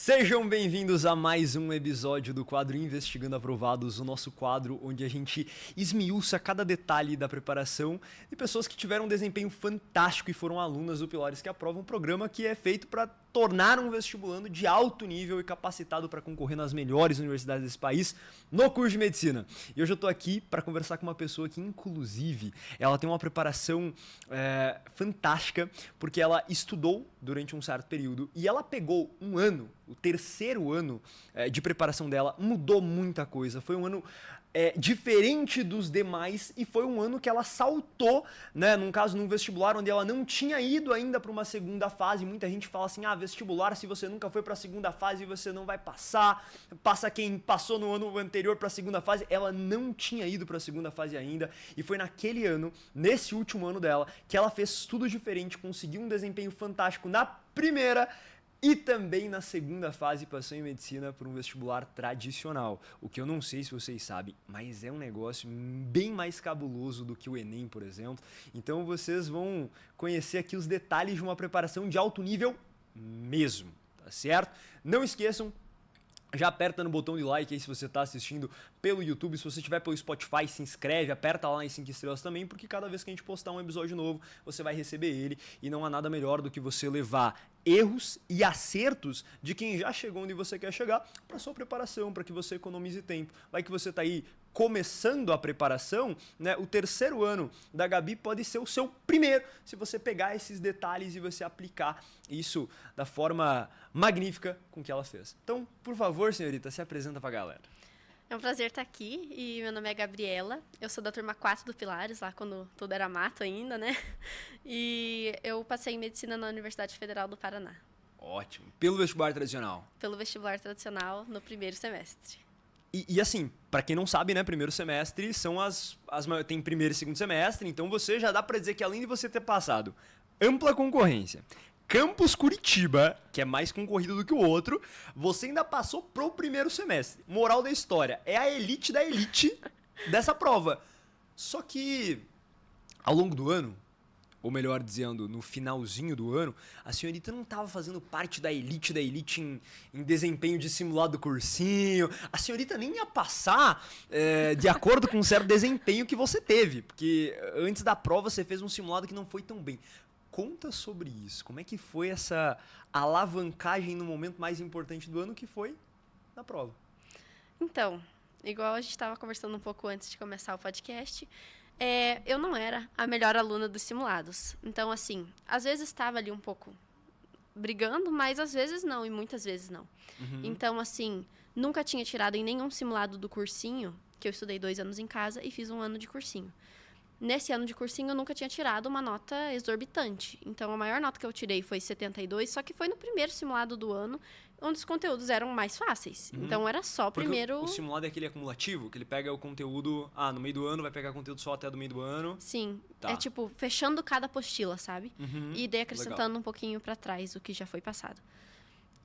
Sejam bem-vindos a mais um episódio do quadro Investigando Aprovados, o nosso quadro onde a gente esmiuça cada detalhe da preparação de pessoas que tiveram um desempenho fantástico e foram alunas do Pilares que Aprovam, um programa que é feito para tornar um vestibulando de alto nível e capacitado para concorrer nas melhores universidades desse país no curso de medicina. E hoje eu estou aqui para conversar com uma pessoa que, inclusive, ela tem uma preparação fantástica, porque ela estudou durante um certo período e ela pegou um ano, o terceiro ano de preparação dela, mudou muita coisa. Foi um ano diferente dos demais e foi um ano que ela saltou, né, num caso, num vestibular onde ela não tinha ido ainda para uma segunda fase. Muita gente fala assim, vestibular, se você nunca foi para a segunda fase, você não vai passar, passa quem passou no ano anterior para a segunda fase. Ela não tinha ido para a segunda fase ainda e foi naquele ano, nesse último ano dela, que ela fez tudo diferente, conseguiu um desempenho fantástico na primeira e também na segunda fase passou em medicina por um vestibular tradicional. O que eu não sei se vocês sabem, mas é um negócio bem mais cabuloso do que o Enem, por exemplo. Então vocês vão conhecer aqui os detalhes de uma preparação de alto nível mesmo, tá certo? Não esqueçam, já aperta no botão de like aí se você está assistindo pelo YouTube. Se você estiver pelo Spotify, se inscreve, aperta lá nas 5 estrelas também, porque cada vez que a gente postar um episódio novo, você vai receber ele. E não há nada melhor do que você levar erros e acertos de quem já chegou onde você quer chegar para sua preparação, para que você economize tempo. Vai que você está aí começando a preparação, né? O terceiro ano da Gabi pode ser o seu primeiro, se você pegar esses detalhes e você aplicar isso da forma magnífica com que ela fez. Então, por favor, senhorita, se apresenta pra galera. É um prazer estar aqui e meu nome é Gabriela, eu sou da turma 4 do Pilares, lá quando tudo era mato ainda, né? E eu passei em medicina na Universidade Federal do Paraná. Ótimo. Pelo vestibular tradicional? Pelo vestibular tradicional, no primeiro semestre. E assim, pra quem não sabe, né, primeiro semestre são tem primeiro e segundo semestre, então você já dá pra dizer que além de você ter passado ampla concorrência, Campus Curitiba, que é mais concorrido do que o outro, você ainda passou pro primeiro semestre. Moral da história, é a elite da elite dessa prova. Só que, ao longo do ano, ou melhor dizendo, no finalzinho do ano, a senhorita não estava fazendo parte da elite em desempenho de simulado do cursinho. A senhorita nem ia passar de acordo com um certo desempenho que você teve, porque antes da prova você fez um simulado que não foi tão bem. Conta sobre isso. Como é que foi essa alavancagem no momento mais importante do ano, que foi na prova? Então, igual a gente estava conversando um pouco antes de começar o podcast, eu não era a melhor aluna dos simulados. Então, assim, às vezes estava ali um pouco brigando, mas às vezes não, e muitas vezes não. Uhum. Então, assim, nunca tinha tirado em nenhum simulado do cursinho, que eu estudei 2 anos em casa e fiz 1 ano de cursinho. Nesse ano de cursinho, eu nunca tinha tirado uma nota exorbitante. Então, a maior nota que eu tirei foi 72, só que foi no primeiro simulado do ano, onde os conteúdos eram mais fáceis. Uhum. Então, era só o primeiro... O simulado é aquele acumulativo, que ele pega o conteúdo... no meio do ano, vai pegar conteúdo só até do meio do ano. Sim. Tá. É tipo, fechando cada apostila, sabe? Uhum. E daí acrescentando Legal. um pouquinho pra trás o que já foi passado.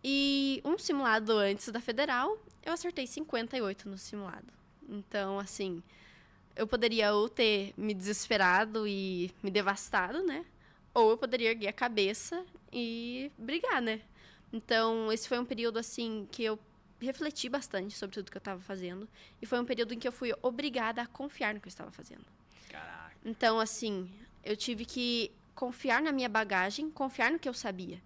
E um simulado antes da Federal, eu acertei 58 no simulado. Então, assim... Eu poderia ou ter me desesperado e me devastado, né? Ou eu poderia erguer a cabeça e brigar, né? Então, esse foi um período, assim, que eu refleti bastante sobre tudo que eu estava fazendo. E foi um período em que eu fui obrigada a confiar no que eu estava fazendo. Caraca. Então, assim, eu tive que confiar na minha bagagem, confiar no que eu sabia.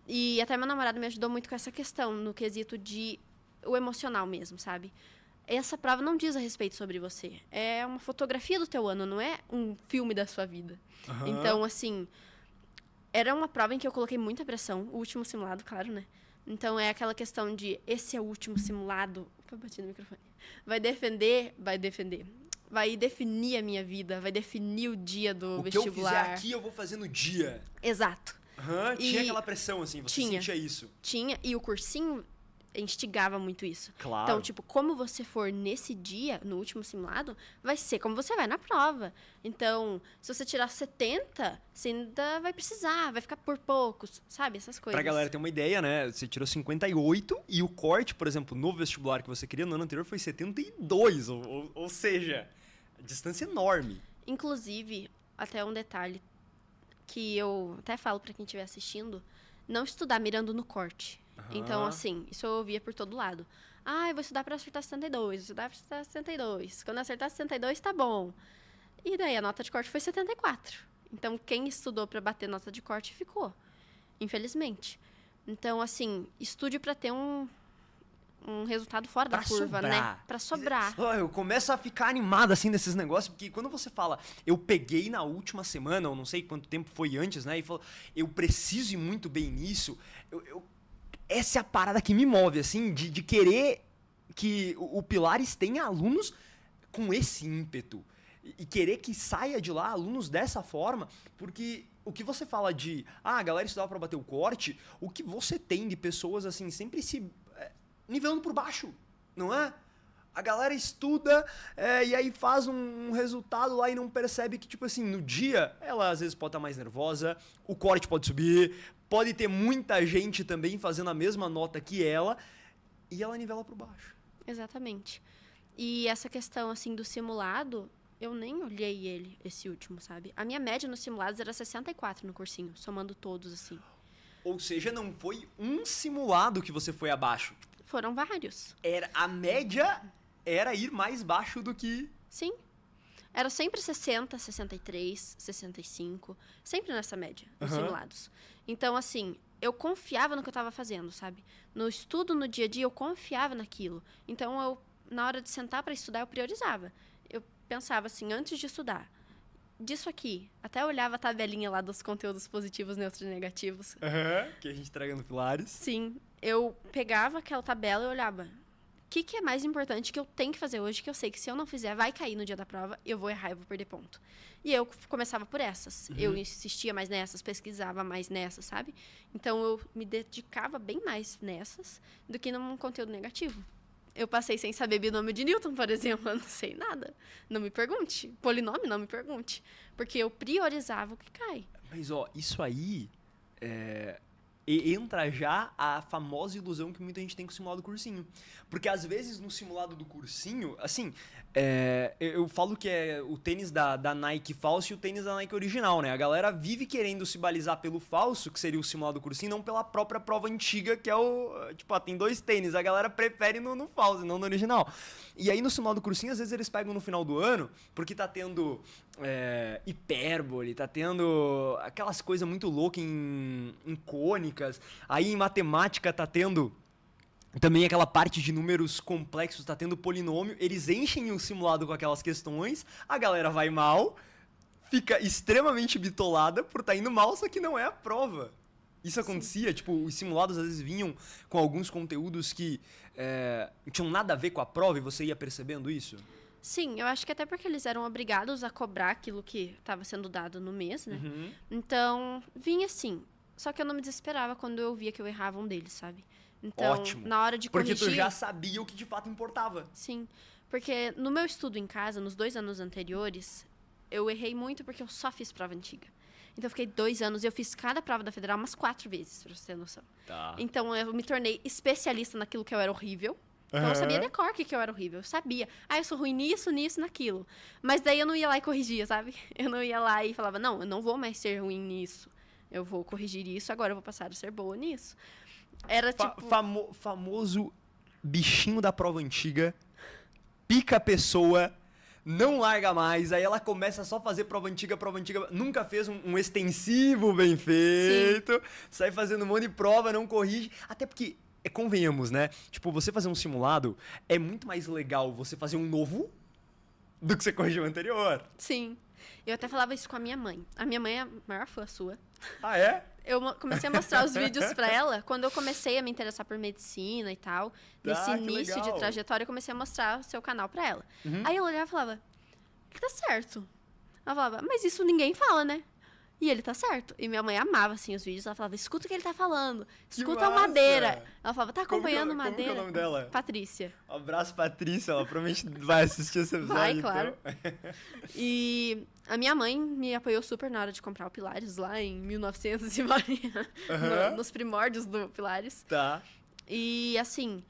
E até meu namorado me ajudou muito com essa questão, no quesito de o emocional mesmo, sabe? Essa prova não diz a respeito sobre você. É uma fotografia do teu ano, não é um filme da sua vida. Uhum. Então, assim, era uma prova em que eu coloquei muita pressão. O último simulado, claro, né? Então, é aquela questão de, esse é o último simulado. Opa, bati no microfone. Vai defender. Vai definir a minha vida, vai definir o dia do vestibular. O que eu fizer aqui, eu vou fazer no dia. Exato. Uhum. Tinha aquela pressão, assim, você sentia isso? Tinha, e o cursinho instigava muito isso. Claro. Então, tipo, como você for nesse dia, no último simulado, vai ser como você vai na prova. Então, se você tirar 70, você ainda vai precisar, vai ficar por poucos, sabe? Essas coisas. Pra galera ter uma ideia, né? Você tirou 58 e o corte, por exemplo, no vestibular que você queria no ano anterior foi 72. Ou seja, distância enorme. Inclusive, até um detalhe que eu até falo pra quem estiver assistindo, não estudar mirando no corte. Então, Aham. assim, isso eu ouvia por todo lado. Eu vou estudar para acertar 72, vou estudar para acertar 72. Quando eu acertar 72, tá bom. E daí a nota de corte foi 74. Então, quem estudou para bater nota de corte ficou, infelizmente. Então, assim, estude para ter um resultado fora da Pra curva, né? sobrar. Pra sobrar. Eu começo a ficar animado, assim, desses negócios, porque quando você fala, eu peguei na última semana, ou não sei quanto tempo foi antes, né? E falou, eu preciso ir muito bem nisso. Essa é a parada que me move, assim, de querer que o Pilares tenha alunos com esse ímpeto. E querer que saia de lá alunos dessa forma, porque o que você fala de, a galera estudava pra bater o corte, o que você tem de pessoas, assim, sempre se nivelando por baixo, não é? A galera estuda e aí faz um resultado lá e não percebe que, tipo assim, no dia, ela às vezes pode estar mais nervosa, o corte pode subir, pode ter muita gente também fazendo a mesma nota que ela, e ela nivela por baixo. Exatamente. E essa questão, assim, do simulado, eu nem olhei ele, esse último, sabe? A minha média nos simulados era 64 no cursinho, somando todos, assim. Ou seja, não foi um simulado que você foi abaixo. Foram vários. A média era ir mais baixo do que... Sim. Era sempre 60, 63, 65. Sempre nessa média, nos simulados. Então, assim, eu confiava no que eu estava fazendo, sabe? No estudo, no dia a dia, eu confiava naquilo. Então, na hora de sentar para estudar, eu priorizava. Eu pensava assim, antes de estudar, disso aqui, até olhava a tabelinha lá dos conteúdos positivos, neutros e negativos. Que a gente traga no Pilares. Sim, eu pegava aquela tabela e olhava, o que é mais importante que eu tenho que fazer hoje, que eu sei que se eu não fizer, vai cair no dia da prova, eu vou errar, eu vou perder ponto. E eu começava por essas. Eu insistia mais nessas, pesquisava mais nessas, sabe? Então, eu me dedicava bem mais nessas do que num conteúdo negativo. Eu passei sem saber binômio de Newton, por exemplo. Eu não sei nada. Não me pergunte. Polinômio, não me pergunte. Porque eu priorizava o que cai. Mas, ó, isso aí entra já a famosa ilusão que muita gente tem com o simulado do cursinho. Porque, às vezes, no simulado do cursinho, assim, eu falo que é o tênis da Nike falso e o tênis da Nike original, né? A galera vive querendo se balizar pelo falso, que seria o simulado do cursinho, não pela própria prova antiga, que é o... Tipo, tem 2 tênis. A galera prefere no falso, não no original. E aí, no simulado do cursinho, às vezes eles pegam no final do ano, porque tá tendo hipérbole, tá tendo aquelas coisas muito loucas em cônicas. Aí, em matemática, tá tendo... Também aquela parte de números complexos, tá tendo polinômio, eles enchem o simulado com aquelas questões, a galera vai mal, fica extremamente bitolada por estar indo mal, só que não é a prova. Isso acontecia, tipo, os simulados às vezes vinham com alguns conteúdos que não tinham nada a ver com a prova e você ia percebendo isso? Sim, eu acho que até porque eles eram obrigados a cobrar aquilo que estava sendo dado no mês, né? Então, vinha assim. Só que eu não me desesperava quando eu via que eu errava um deles, sabe? Então, Ótimo. na hora de corrigir... Porque tu já sabia o que de fato importava. Sim, porque no meu estudo em casa, nos 2 anos anteriores, eu errei muito porque eu só fiz prova antiga. Então, eu fiquei 2 anos e eu fiz cada prova da federal umas 4 vezes, pra você ter noção. Tá. Então, eu me tornei especialista naquilo que eu era horrível. Então, eu sabia de cor que eu era horrível. Eu sabia. Eu sou ruim nisso, nisso, naquilo. Mas daí eu não ia lá e corrigia, sabe? Eu não ia lá e falava, não, eu não vou mais ser ruim nisso. Eu vou corrigir isso, agora eu vou passar a ser boa nisso. Era tipo... Famoso bichinho da prova antiga, pica a pessoa, não larga mais, aí ela começa só a fazer prova antiga, nunca fez um extensivo bem feito, sim, sai fazendo um monte de prova, não corrige, até porque, convenhamos, né, tipo, você fazer um simulado, é muito mais legal você fazer um novo do que você corrigir o anterior. Sim, eu até falava isso com a minha mãe. A minha mãe é a maior fã sua. Ah, é? Eu comecei a mostrar os vídeos pra ela quando eu comecei a me interessar por medicina e tal. Nesse início de trajetória, eu comecei a mostrar o seu canal pra ela. Aí ela olhava e falava, tá certo. Ela falava, mas isso ninguém fala, né? E ele tá certo. E minha mãe amava, assim, os vídeos. Ela falava, escuta o que ele tá falando. Escuta o Madeira. Ela falava, tá acompanhando o Madeira? Como que é o nome dela? Patrícia. Um abraço, Patrícia. Ela provavelmente vai assistir esse episódio. Vai, claro. Então. E a minha mãe me apoiou super na hora de comprar o Pilares, lá em 1900 e nos primórdios do Pilares. Tá. E, assim,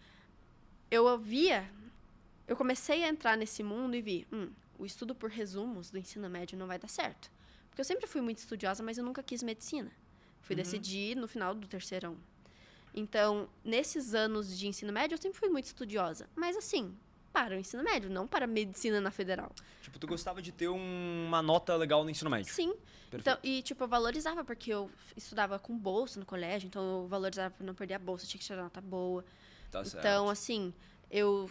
eu comecei a entrar nesse mundo e vi, o estudo por resumos do ensino médio não vai dar certo. Porque eu sempre fui muito estudiosa, mas eu nunca quis medicina. Fui decidir no final do terceirão. Então, nesses anos de ensino médio, eu sempre fui muito estudiosa. Mas assim, para o ensino médio, não para medicina na federal. Tipo, tu gostava de ter uma nota legal no ensino médio. Sim. Perfeito. Então, e, tipo, eu valorizava, porque eu estudava com bolsa no colégio, então eu valorizava pra não perder a bolsa, tinha que tirar nota boa. Tá certo. Então, assim, eu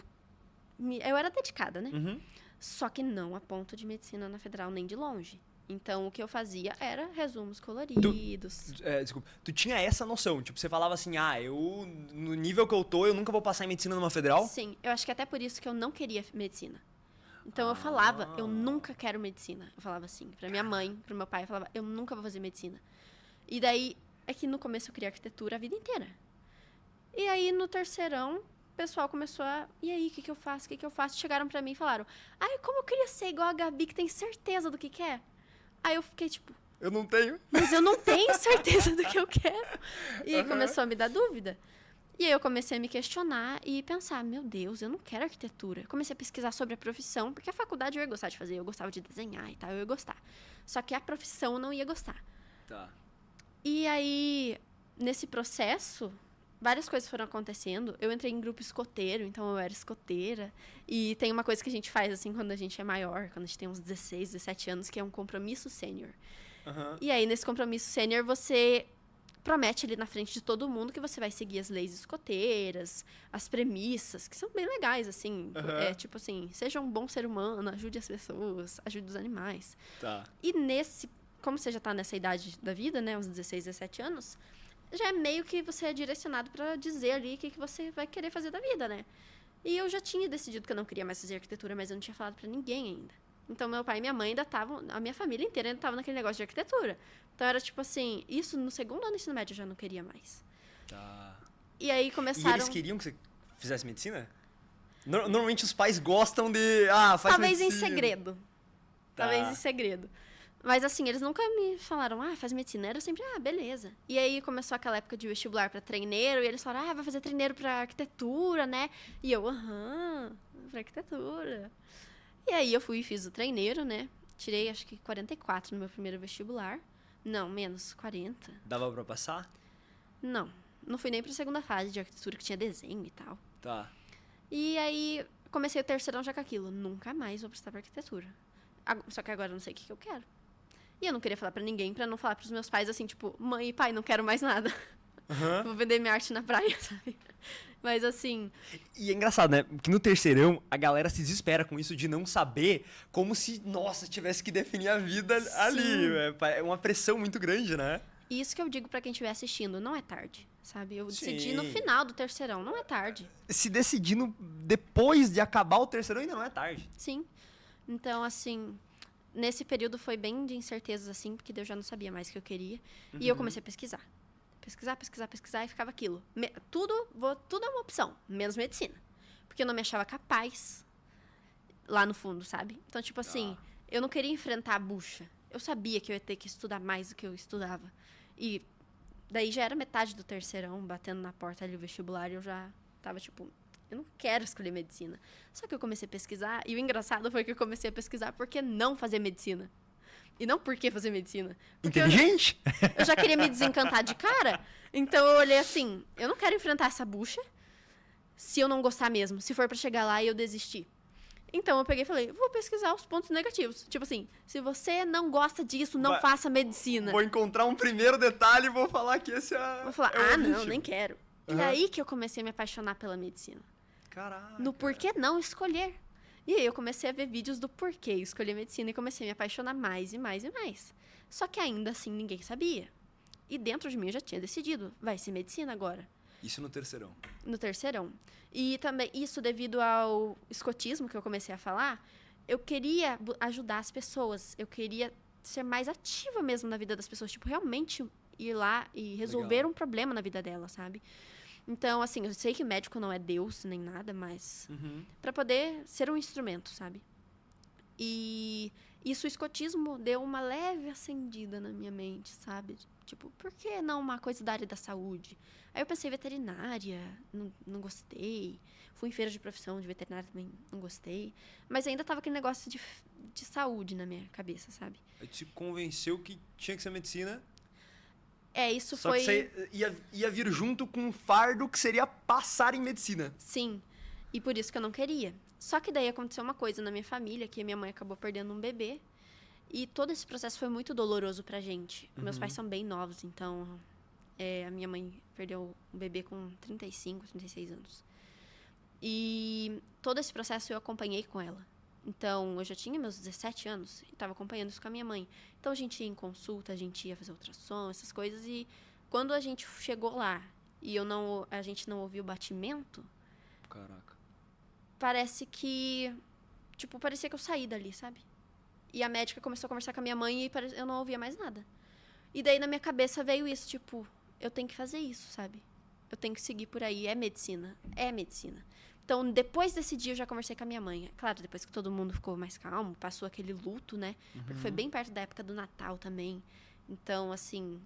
era dedicada, né? Uhum. Só que não a ponto de medicina na federal, nem de longe. Então, o que eu fazia era resumos coloridos. Desculpa, tu tinha essa noção, tipo, você falava assim, eu, no nível que eu tô, eu nunca vou passar em medicina numa federal? Sim, eu acho que até por isso que eu não queria medicina. Então, eu falava, eu nunca quero medicina. Eu falava assim, pra minha mãe, pro meu pai, eu falava, eu nunca vou fazer medicina. E daí, é que no começo eu queria arquitetura a vida inteira. E aí, no terceirão, o pessoal começou e aí, o que eu faço, o que eu faço? Chegaram pra mim e falaram, como eu queria ser igual a Gabi, que tem certeza do que quer. Aí eu fiquei tipo, Eu não tenho. mas eu não tenho certeza do que eu quero. E aí começou a me dar dúvida. E aí eu comecei a me questionar e pensar, meu Deus, eu não quero arquitetura. Comecei a pesquisar sobre a profissão, porque a faculdade eu ia gostar de fazer, eu gostava de desenhar e tal, eu ia gostar. Só que a profissão eu não ia gostar. Tá. E aí, nesse processo, várias coisas foram acontecendo. Eu entrei em grupo escoteiro, então eu era escoteira. E tem uma coisa que a gente faz, assim, quando a gente é maior, quando a gente tem uns 16, 17 anos, que é um compromisso sênior. Uhum. E aí, nesse compromisso sênior, você promete ali na frente de todo mundo que você vai seguir as leis escoteiras, as premissas, que são bem legais, assim. É tipo assim, seja um bom ser humano, ajude as pessoas, ajude os animais. Tá. E como você já tá nessa idade da vida, né, uns 16, 17 anos, já é meio que você é direcionado pra dizer ali o que você vai querer fazer da vida, né? E eu já tinha decidido que eu não queria mais fazer arquitetura, mas eu não tinha falado pra ninguém ainda. Então, meu pai e minha mãe ainda estavam, a minha família inteira ainda tava naquele negócio de arquitetura. Então, era tipo assim, isso no segundo ano do ensino médio eu já não queria mais. Tá. E aí E começaram... eles queriam que você fizesse medicina? Normalmente os pais gostam de, faz Talvez medicina. em segredo. Tá. Talvez em segredo. Mas assim, eles nunca me falaram, faz medicina. Era sempre, beleza. E aí começou aquela época de vestibular pra treineiro, e eles falaram, vai fazer treineiro pra arquitetura, né? E eu, pra arquitetura. E aí eu fui e fiz o treineiro, né? Tirei acho que 44 no meu primeiro vestibular. Não, menos, 40. Dava pra passar? Não fui nem pra segunda fase de arquitetura, que tinha desenho e tal. Tá. E aí comecei o terceirão já com aquilo. Nunca mais vou prestar pra arquitetura. Só que agora eu não sei o que eu quero. E eu não queria falar pra ninguém, pra não falar pros meus pais assim, tipo, mãe e pai, não quero mais nada. Vou vender minha arte na praia, sabe? Mas assim... E é engraçado, né? Que no terceirão, a galera se desespera com isso de não saber, como se, nossa, tivesse que definir a vida ali. É uma pressão muito grande, né? E isso que eu digo pra quem estiver assistindo, não é tarde, sabe? Eu decidi no Sim. final do terceirão, não é tarde. Se decidindo depois de acabar o terceirão, ainda não é tarde. Sim. Então, assim, nesse período foi bem de incertezas, assim, porque eu já não sabia mais o que eu queria. E eu comecei a pesquisar. Pesquisar e ficava aquilo. Tudo é uma opção, menos medicina. Porque eu não me achava capaz lá no fundo, sabe? Então, tipo assim, eu não queria enfrentar a bucha. Eu sabia que eu ia ter que estudar mais do que eu estudava. E daí já era metade do terceirão, batendo na porta ali o vestibular, e eu já tava tipo, eu não quero escolher medicina. Só que eu comecei a pesquisar, e o engraçado foi que eu comecei a pesquisar por que não fazer medicina. E não por que fazer medicina. Porque Inteligente? eu já queria me desencantar de cara. Então eu olhei assim, eu não quero enfrentar essa bucha se eu não gostar mesmo. Se for pra chegar lá e eu desistir. Então eu peguei e falei, vou pesquisar os pontos negativos. Tipo assim, se você não gosta disso, não faça medicina. Vou encontrar um primeiro detalhe e vou falar que esse é. Vou falar, é o não, objetivo. nem quero. E aí que eu comecei a me apaixonar pela medicina. Caraca. No porquê não escolher. E aí eu comecei a ver vídeos do porquê escolher medicina e comecei a me apaixonar mais e mais e mais. Só que ainda assim ninguém sabia. E dentro de mim eu já tinha decidido, vai ser medicina agora. Isso no terceirão. No terceirão. E também isso devido ao escotismo que eu comecei a falar, eu queria ajudar as pessoas. Eu queria ser mais ativa mesmo na vida das pessoas. Tipo, realmente ir lá e resolver um problema na vida delas, sabe? Então, assim, eu sei que médico não é Deus nem nada, mas pra poder ser um instrumento, sabe? E isso, o escotismo deu uma leve acendida na minha mente, sabe? Tipo, por que não uma coisa da área da saúde? Aí eu pensei veterinária, não gostei. Fui em feira de profissão de veterinária também, não gostei. Mas ainda tava aquele negócio de saúde na minha cabeça, sabe? Aí te convenceu que tinha que ser medicina. Isso Só foi... que você ia vir junto com um fardo que seria passar em medicina. Sim, e por isso que eu não queria. Só que daí aconteceu uma coisa na minha família, que a minha mãe acabou perdendo um bebê. E todo esse processo foi muito doloroso pra gente. Meus pais são bem novos, então... a minha mãe perdeu um bebê com 35, 36 anos. E todo esse processo eu acompanhei com ela. Então, eu já tinha meus 17 anos e estava acompanhando isso com a minha mãe. Então, a gente ia em consulta, a gente ia fazer ultrassom, essas coisas. E quando a gente chegou lá e a gente não ouviu o batimento... Caraca. Parece que... parecia que eu saí dali, sabe? E a médica começou a conversar com a minha mãe e eu não ouvia mais nada. E daí, na minha cabeça, veio isso, eu tenho que fazer isso, sabe? Eu tenho que seguir por aí, é medicina. É medicina. Então, depois desse dia, eu já conversei com a minha mãe. Claro, depois que todo mundo ficou mais calmo, passou aquele luto, né? Porque foi bem perto da época do Natal também. Então, assim,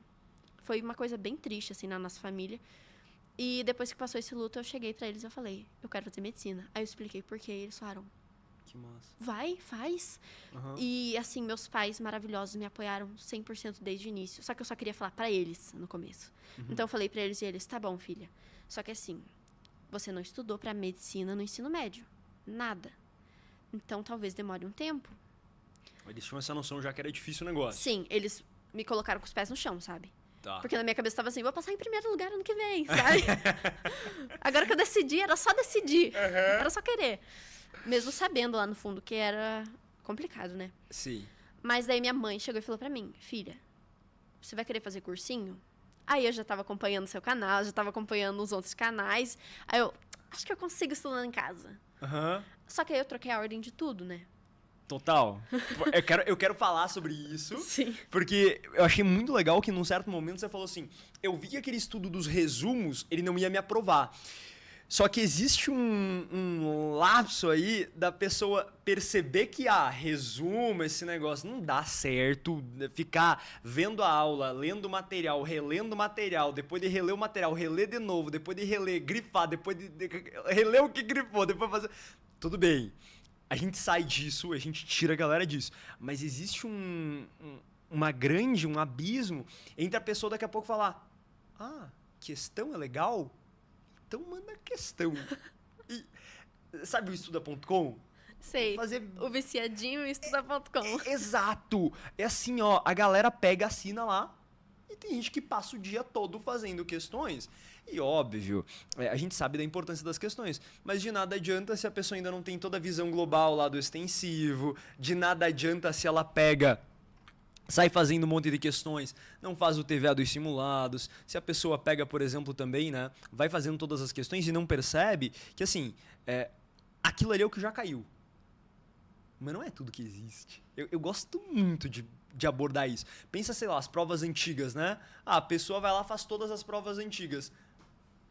foi uma coisa bem triste, assim, na nossa família. E depois que passou esse luto, eu cheguei pra eles e eu falei, eu quero fazer medicina. Aí eu expliquei por quê, e eles falaram, Que massa. vai, faz. E, assim, meus pais maravilhosos me apoiaram 100% desde o início. Só que eu só queria falar pra eles no começo. Então, eu falei pra eles e eles, tá bom, filha. Só que, assim, você não estudou pra medicina no ensino médio. Nada. Então, talvez demore um tempo. Eles tinham essa noção já que era difícil o negócio. Sim, eles me colocaram com os pés no chão, sabe? Tá. Porque na minha cabeça tava assim, vou passar em primeiro lugar ano que vem, sabe? Agora que eu decidi, era só decidir. Era só querer. Mesmo sabendo lá no fundo que era complicado, né? Sim. Mas daí minha mãe chegou e falou pra mim, filha, você vai querer fazer cursinho? Aí eu já tava acompanhando o seu canal, já tava acompanhando os outros canais. Aí eu, acho que eu consigo estudando em casa. Só que aí eu troquei a ordem de tudo, né? Total. Eu quero falar sobre isso. Sim. Porque eu achei muito legal que num certo momento você falou assim, eu vi que aquele estudo dos resumos, ele não ia me aprovar. Só que existe um lapso aí da pessoa perceber que, resumo, esse negócio não dá certo, ficar vendo a aula, lendo o material, relendo o material, depois de reler o material, reler de novo, depois de reler, grifar, depois de reler o que grifou, depois fazer... Tudo bem, a gente sai disso, a gente tira a galera disso, mas existe um abismo entre a pessoa daqui a pouco falar, questão é legal? Então manda questão. E, sabe o estuda.com? Sei. Fazer... O viciadinho estuda.com. Exato. É assim, ó, a galera pega, assina lá e tem gente que passa o dia todo fazendo questões. E óbvio, a gente sabe da importância das questões, mas de nada adianta se a pessoa ainda não tem toda a visão global lá do extensivo, de nada adianta se ela pega... sai fazendo um monte de questões, não faz o TVA dos simulados. Se a pessoa pega, por exemplo, também, né, vai fazendo todas as questões e não percebe que, assim, aquilo ali é o que já caiu. Mas não é tudo que existe. Eu gosto muito de abordar isso. Pensa, sei lá, as provas antigas, né? A pessoa vai lá, faz todas as provas antigas.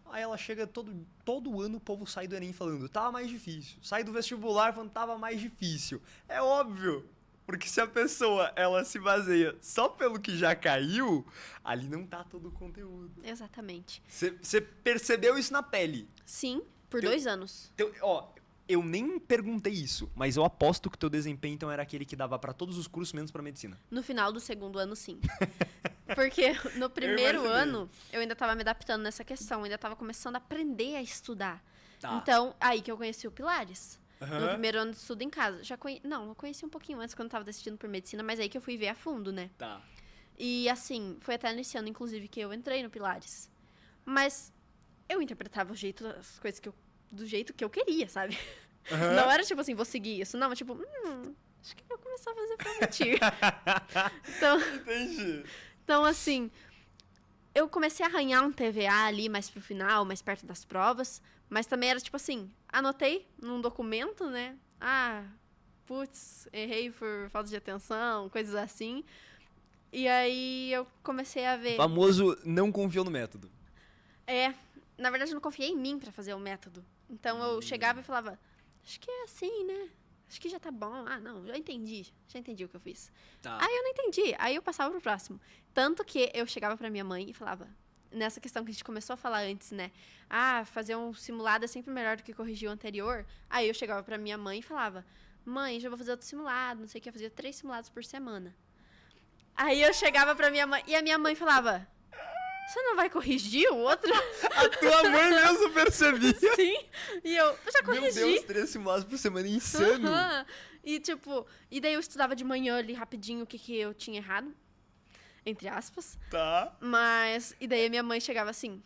Aí ela chega, todo ano o povo sai do Enem falando, tava mais difícil. Sai do vestibular falando, tava mais difícil. É óbvio. Porque se a pessoa, ela se baseia só pelo que já caiu, ali não tá todo o conteúdo. Exatamente. Você percebeu isso na pele? Sim, por 2 anos. Eu nem perguntei isso, mas eu aposto que o teu desempenho então era aquele que dava pra todos os cursos, menos pra medicina. No final do segundo ano, sim. Porque no primeiro ano, eu ainda tava me adaptando nessa questão, ainda tava começando a aprender a estudar. Tá. Então, aí que eu conheci o Pilares. No primeiro ano de estudo em casa. Não, eu conheci um pouquinho antes, quando eu tava decidindo por medicina, mas aí que eu fui ver a fundo, né? Tá. E, assim, foi até nesse ano, inclusive, que eu entrei no Pilares. Mas eu interpretava as coisas do jeito que eu queria, sabe? Não era, tipo assim, vou seguir isso. Não, tipo, acho que vou começar a fazer pra mentir. Entendi. Então, assim, eu comecei a arranhar um TVA ali mais pro final, mais perto das provas. Mas também era, tipo assim, anotei num documento, né? Putz, errei por falta de atenção, coisas assim. E aí eu comecei a ver... O famoso não confiou no método. Na verdade eu não confiei em mim pra fazer o método. Então eu chegava e falava, acho que é assim, né? Acho que já tá bom. Não, já entendi o que eu fiz. Tá. Aí eu não entendi, aí eu passava pro próximo. Tanto que eu chegava pra minha mãe e falava... Nessa questão que a gente começou a falar antes, né? Fazer um simulado é sempre melhor do que corrigir o anterior. Aí eu chegava pra minha mãe e falava, mãe, já vou fazer outro simulado, não sei o que, eu fazia 3 simulados por semana. Aí eu chegava pra minha mãe, e a minha mãe falava, você não vai corrigir o outro? A tua mãe mesmo percebia. Sim. E eu já corrigi. Meu Deus, 3 simulados por semana, insano. Aham. E tipo, e daí eu estudava de manhã ali rapidinho o que eu tinha errado. Entre aspas. Tá. Mas, e daí a minha mãe chegava assim,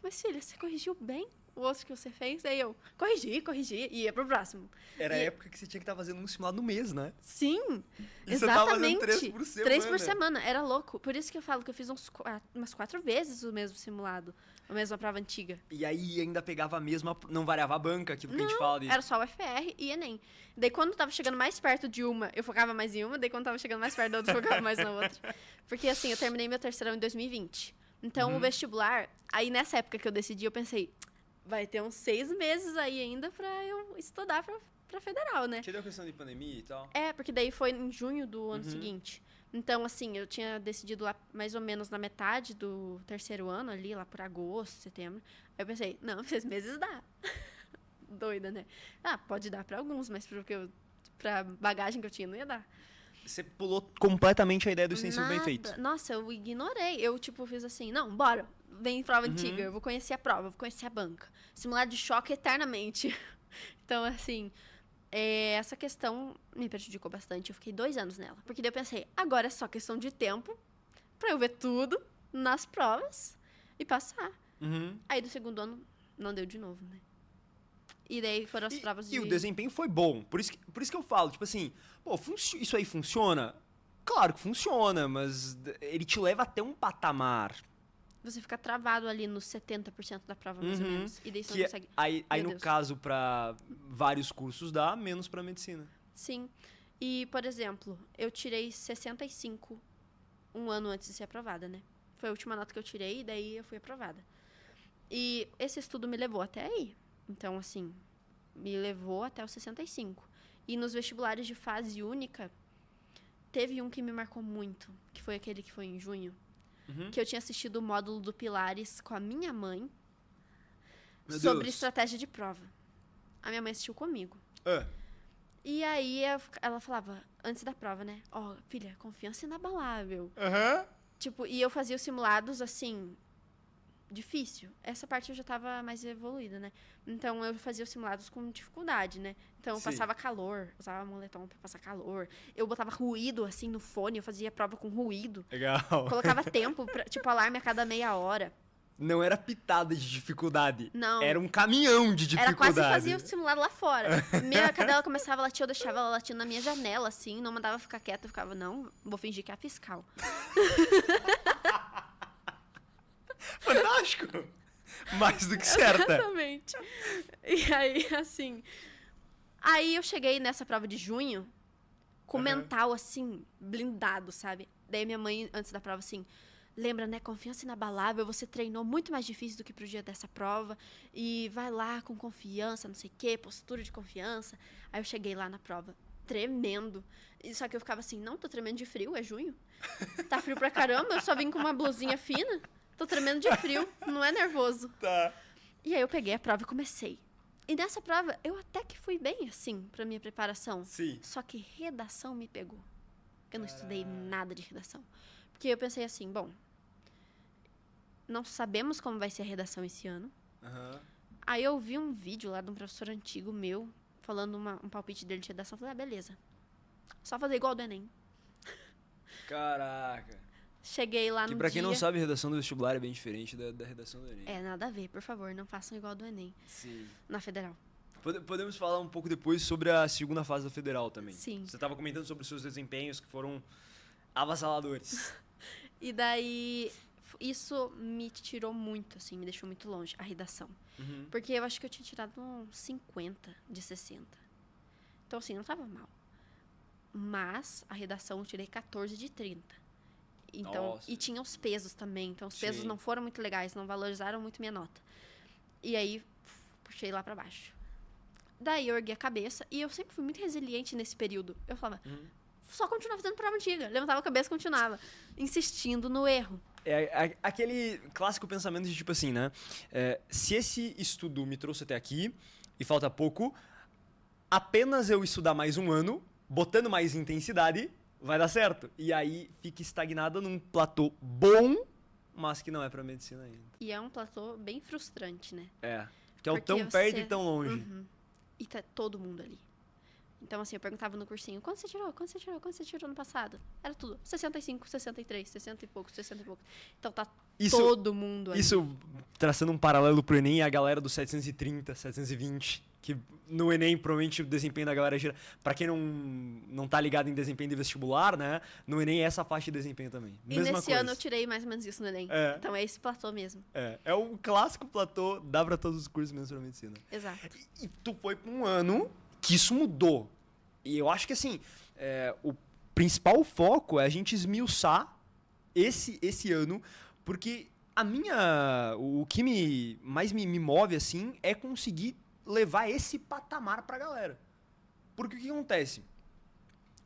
mas filha, você corrigiu bem o outro que você fez? Aí eu, corrigi, e ia pro próximo. Era a E- época que você tinha que estar fazendo um simulado no mês, né? Sim, E você tava fazendo exatamente. 3 por semana. 3 por semana, era louco. Por isso que eu falo que eu fiz umas 4 vezes o mesmo simulado, a mesma prova antiga. E aí ainda pegava a mesma, não variava a banca, aquilo que a gente fala de... Era só o FR e Enem. Daí quando tava chegando mais perto de uma, eu focava mais em uma, daí quando tava chegando mais perto da outra, eu focava mais na outra. Porque assim, eu terminei meu terceirão em 2020. Então o vestibular, aí nessa época que eu decidi, eu pensei, vai ter uns 6 meses aí ainda pra eu estudar pra federal, né? Que deu questão de pandemia e tal. É, porque daí foi em junho do ano seguinte. Então, assim, eu tinha decidido lá mais ou menos na metade do terceiro ano, ali, lá por agosto, setembro. Aí eu pensei, não, 6 meses dá. Doida, né? Ah, pode dar pra alguns, mas pra bagagem que eu tinha, não ia dar. Você pulou completamente a ideia do extensivo bem Nada. feito. Nossa, eu ignorei. Eu, tipo, fiz assim, não, bora. Vem prova antiga, eu vou conhecer a prova, eu vou conhecer a banca. Simulado de choque eternamente. Então, assim, essa questão me prejudicou bastante. Eu fiquei 2 anos nela. Porque daí eu pensei, agora é só questão de tempo pra eu ver tudo nas provas e passar. Uhum. Aí do segundo ano, não deu de novo, né? E daí foram as provas de... E o desempenho foi bom. Por isso que eu falo, tipo assim, pô, isso aí funciona? Claro que funciona, mas ele te leva até um patamar. Você fica travado ali nos 70% da prova, mais ou menos. E daí você Que não consegue... aí Meu no Deus. caso, pra vários cursos dá, menos pra medicina. Sim. E, por exemplo, eu tirei 65 um ano antes de ser aprovada, né? Foi a última nota que eu tirei e daí eu fui aprovada. E esse estudo me levou até aí. Então, assim, me levou até os 65. E nos vestibulares de fase única, teve um que me marcou muito, que foi aquele que foi em junho. Que eu tinha assistido o módulo do Pilares com a minha mãe Meu sobre Deus. estratégia de prova. A minha mãe assistiu comigo. Ah, E aí ela falava, antes da prova, né? Ó, filha, confiança inabalável. Aham. Tipo, e eu fazia os simulados assim, difícil. Essa parte eu já tava mais evoluída, né? Então eu fazia os simulados com dificuldade, né? Então eu Sim. passava calor, usava moletom pra passar calor. Eu botava ruído assim no fone, eu fazia prova com ruído. Legal. Colocava tempo, tipo, alarme a cada meia hora. Não era pitada de dificuldade. Não. Era um caminhão de Era dificuldade. quase fazia o simulado lá fora. Minha cadela começava a latir, eu deixava ela latindo na minha janela, assim, não mandava ficar quieta, eu ficava, não, vou fingir que é a fiscal. Fantástico. Mais do que certa. Exatamente. E aí, assim. Aí eu cheguei nessa prova de junho com o mental, assim, blindado, sabe? Daí minha mãe, antes da prova, assim. Lembra, né? Confiança inabalável. Você treinou muito mais difícil do que pro dia dessa prova. E vai lá com confiança, não sei o quê, postura de confiança. Aí eu cheguei lá na prova, tremendo. Só que eu ficava assim, não, tô tremendo de frio, é junho. Tá frio pra caramba, eu só vim com uma blusinha fina. Tô tremendo de frio, não é nervoso. Tá. E aí eu peguei a prova e comecei. E nessa prova, eu até que fui bem, assim, pra minha preparação. Sim. Só que redação me pegou. Eu não estudei nada de redação. Porque eu pensei assim, bom, não sabemos como vai ser a redação esse ano. Aham. Aí eu vi um vídeo lá de um professor antigo meu, falando um palpite dele de redação. Eu falei, ah, beleza. Só fazer igual ao do Enem. Caraca. Cheguei lá Que no pra quem dia... não sabe, a redação do vestibular é bem diferente da redação do Enem. É, nada a ver, por favor, não façam igual ao do Enem, Sim. na Federal. Podemos falar um pouco depois sobre a segunda fase da Federal também. Sim. Você estava comentando sobre os seus desempenhos que foram avassaladores. E daí, isso me tirou muito, assim, me deixou muito longe, a redação. Porque eu acho que eu tinha tirado uns 50 de 60. Então, assim, não tava mal. Mas a redação eu tirei 14 de 30. Então, Nossa. e tinha os pesos também. Então, os pesos Sim. não foram muito legais, não valorizaram muito minha nota. E aí, puxei lá pra baixo. Daí, eu ergui a cabeça. E eu sempre fui muito resiliente nesse período. Eu falava, só continuava fazendo prova antiga. Levantava a cabeça e continuava. Insistindo no erro. É aquele clássico pensamento de tipo assim, né? Se esse estudo me trouxe até aqui e falta pouco, apenas eu estudar mais um ano, botando mais intensidade, vai dar certo. E aí fica estagnada num platô bom mas que não é pra medicina ainda. E é um platô bem frustrante, né? É. Que é o Porque tão perto e tão longe. Uhum. E tá todo mundo ali. Então, assim, eu perguntava no cursinho, quanto você tirou? Quanto você tirou? Quanto você tirou no passado? Era tudo 65, 63, 60 e pouco, 60 e pouco. Então tá todo mundo ali. Isso, traçando um paralelo pro Enem, a galera do 730, 720, que no Enem provavelmente o desempenho da galera gira. Pra quem não tá ligado em desempenho de vestibular, né? No Enem é essa faixa de desempenho também. E Mesma nesse coisa. ano eu tirei mais ou menos isso no Enem. Então é esse platô mesmo. É o clássico platô, dá pra todos os cursos menos pra medicina. Exato. E tu foi pra um ano que isso mudou. E eu acho que, assim, o principal foco é a gente esmiuçar esse ano, porque o que mais me move, assim, é conseguir levar esse patamar pra galera. Porque o que acontece?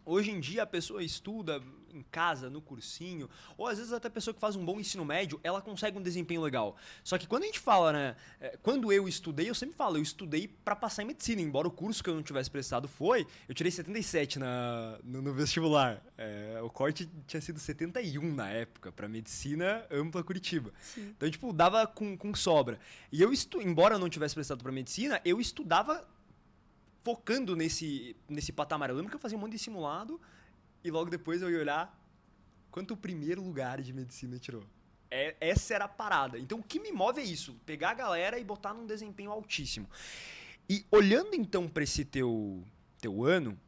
Hoje em dia a pessoa estuda em casa, no cursinho, ou às vezes até a pessoa que faz um bom ensino médio, ela consegue um desempenho legal. Só que quando a gente fala, né, quando eu estudei, eu sempre falo, eu estudei pra passar em medicina, embora o curso que eu não tivesse prestado eu tirei 77 no vestibular. O corte tinha sido 71 na época, pra medicina ampla Curitiba. Sim. Então, tipo, dava com sobra. E embora eu não tivesse prestado pra medicina, eu estudava focando nesse patamar. Eu lembro que eu fazia um monte de simulado e logo depois eu ia olhar quanto o primeiro lugar de medicina tirou. Essa era a parada. Então o que me move é isso, pegar a galera e botar num desempenho altíssimo. E olhando então pra esse teu ano,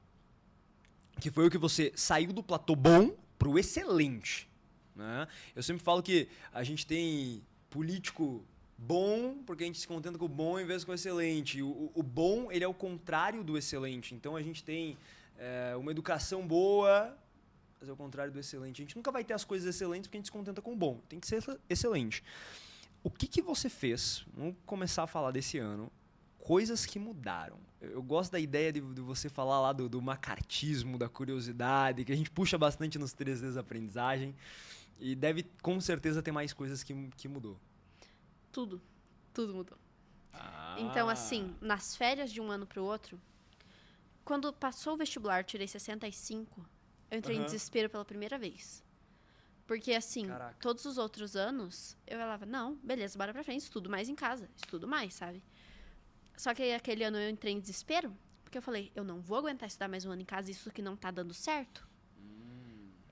que foi o que você saiu do platô bom pro excelente, né? Eu sempre falo que a gente tem político bom, porque a gente se contenta com o bom em vez com o excelente. O bom, ele é o contrário do excelente. Então a gente tem uma educação boa, mas é o contrário do excelente. A gente nunca vai ter as coisas excelentes porque a gente se contenta com o bom. Tem que ser excelente. O que você fez? Vamos começar a falar desse ano. Coisas que mudaram. Eu gosto da ideia de você falar lá do macartismo, da curiosidade, que a gente puxa bastante nos 3Ds da aprendizagem. E deve, com certeza, ter mais coisas que mudou. Tudo mudou. Então, assim, nas férias de um ano pro outro, quando passou o vestibular, tirei 65, eu entrei em desespero pela primeira vez. Porque, assim, Caraca. todos os outros anos, eu falava, não, beleza, bora pra frente, estudo mais em casa, estudo mais, sabe? Só que aquele ano eu entrei em desespero, porque eu falei, eu não vou aguentar estudar mais um ano em casa, isso aqui não tá dando certo.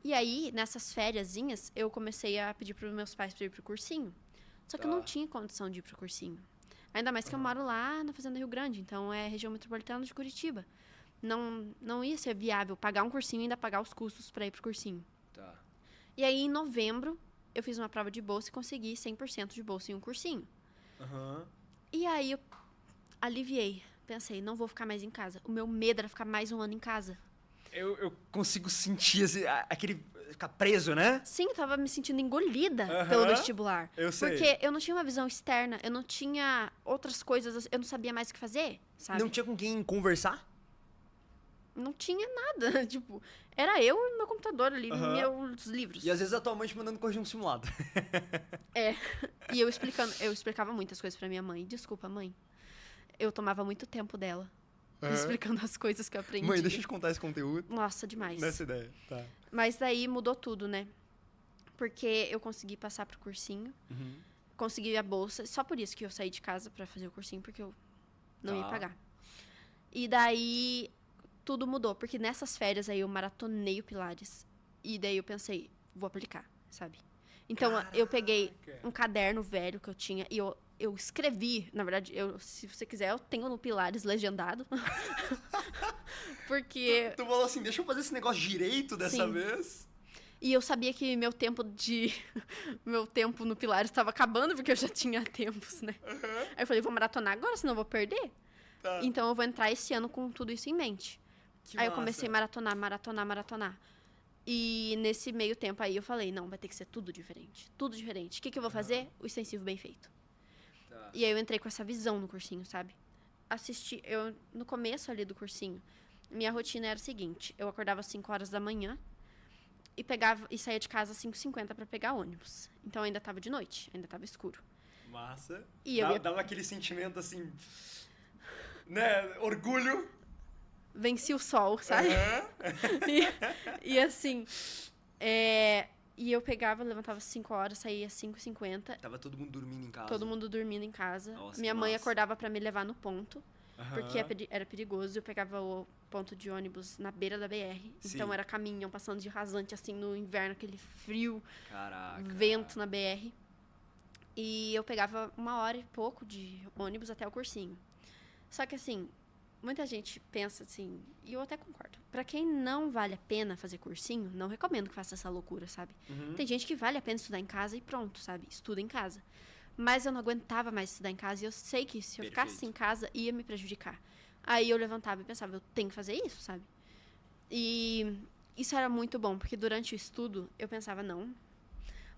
E aí, nessas fériasinhas, eu comecei a pedir pros meus pais pra ir pro cursinho. Só que eu não tinha condição de ir pro cursinho. Ainda mais que eu moro lá na Fazenda Rio Grande, então é região metropolitana de Curitiba. Não ia ser viável pagar um cursinho e ainda pagar os custos pra ir pro cursinho. Tá. E aí, em novembro, eu fiz uma prova de bolsa e consegui 100% de bolsa em um cursinho. E aí, eu aliviei. Pensei, não vou ficar mais em casa. O meu medo era ficar mais um ano em casa. Eu consigo sentir aquele... Ficar preso, né? Sim, eu tava me sentindo engolida pelo vestibular. Eu sei. Porque eu não tinha uma visão externa, eu não tinha outras coisas, eu não sabia mais o que fazer, sabe? Não tinha com quem conversar? Não tinha nada, tipo, era eu e meu computador ali, meus livros. E às vezes a tua mãe te mandando corrigir um simulado. E eu explicava muitas coisas pra minha mãe. Desculpa, mãe. Eu tomava muito tempo dela, explicando as coisas que eu aprendi. Mãe, deixa eu te contar esse conteúdo. Nossa, demais. Nessa ideia, tá. Mas daí mudou tudo, né? Porque eu consegui passar pro cursinho, consegui a bolsa, só por isso que eu saí de casa pra fazer o cursinho, porque eu não ia pagar. E daí tudo mudou, porque nessas férias aí eu maratonei o Pilares. E daí eu pensei, vou aplicar, sabe? Então eu peguei um caderno velho que eu tinha e eu escrevi, na verdade, se você quiser, eu tenho no Pilares legendado. Porque... Tu falou assim, deixa eu fazer esse negócio direito dessa vez. E eu sabia que meu tempo no Pilares estava acabando, porque eu já tinha tempos, né? Aí eu falei, vou maratonar agora, senão eu vou perder. Tá. Então eu vou entrar esse ano com tudo isso em mente. Aí eu comecei a maratonar. E nesse meio tempo aí eu falei, não, vai ter que ser tudo diferente. Tudo diferente. O que eu vou fazer? O extensivo bem feito. Tá. E aí eu entrei com essa visão no cursinho, sabe? No começo ali do cursinho, minha rotina era a seguinte, eu acordava às 5 horas da manhã e saía de casa às 5h50 pra pegar ônibus. Então ainda tava de noite, ainda tava escuro. Massa. E dava aquele sentimento assim, né, orgulho. Venci o sol, sabe? E assim, E eu pegava, levantava às 5 horas, saía às 5h50. Tava todo mundo dormindo em casa. Todo mundo dormindo em casa. Nossa, Minha que mãe massa. acordava pra me levar no ponto, porque Aham. era perigoso. Eu pegava o ponto de ônibus na beira da BR. Então Sim. era caminhão passando de rasante, assim, no inverno, aquele frio, Caraca. vento na BR. E eu pegava 1 hora e pouco de ônibus até o cursinho. Só que, assim, muita gente pensa assim, e eu até concordo. Pra quem não vale a pena fazer cursinho, não recomendo que faça essa loucura, sabe? Uhum. Tem gente que vale a pena estudar em casa e pronto, sabe? Estuda em casa. Mas eu não aguentava mais estudar em casa e eu sei que se eu ficasse Perfeito. em casa ia me prejudicar. Aí eu levantava e pensava, eu tenho que fazer isso, sabe? E isso era muito bom, porque durante o estudo eu pensava, não,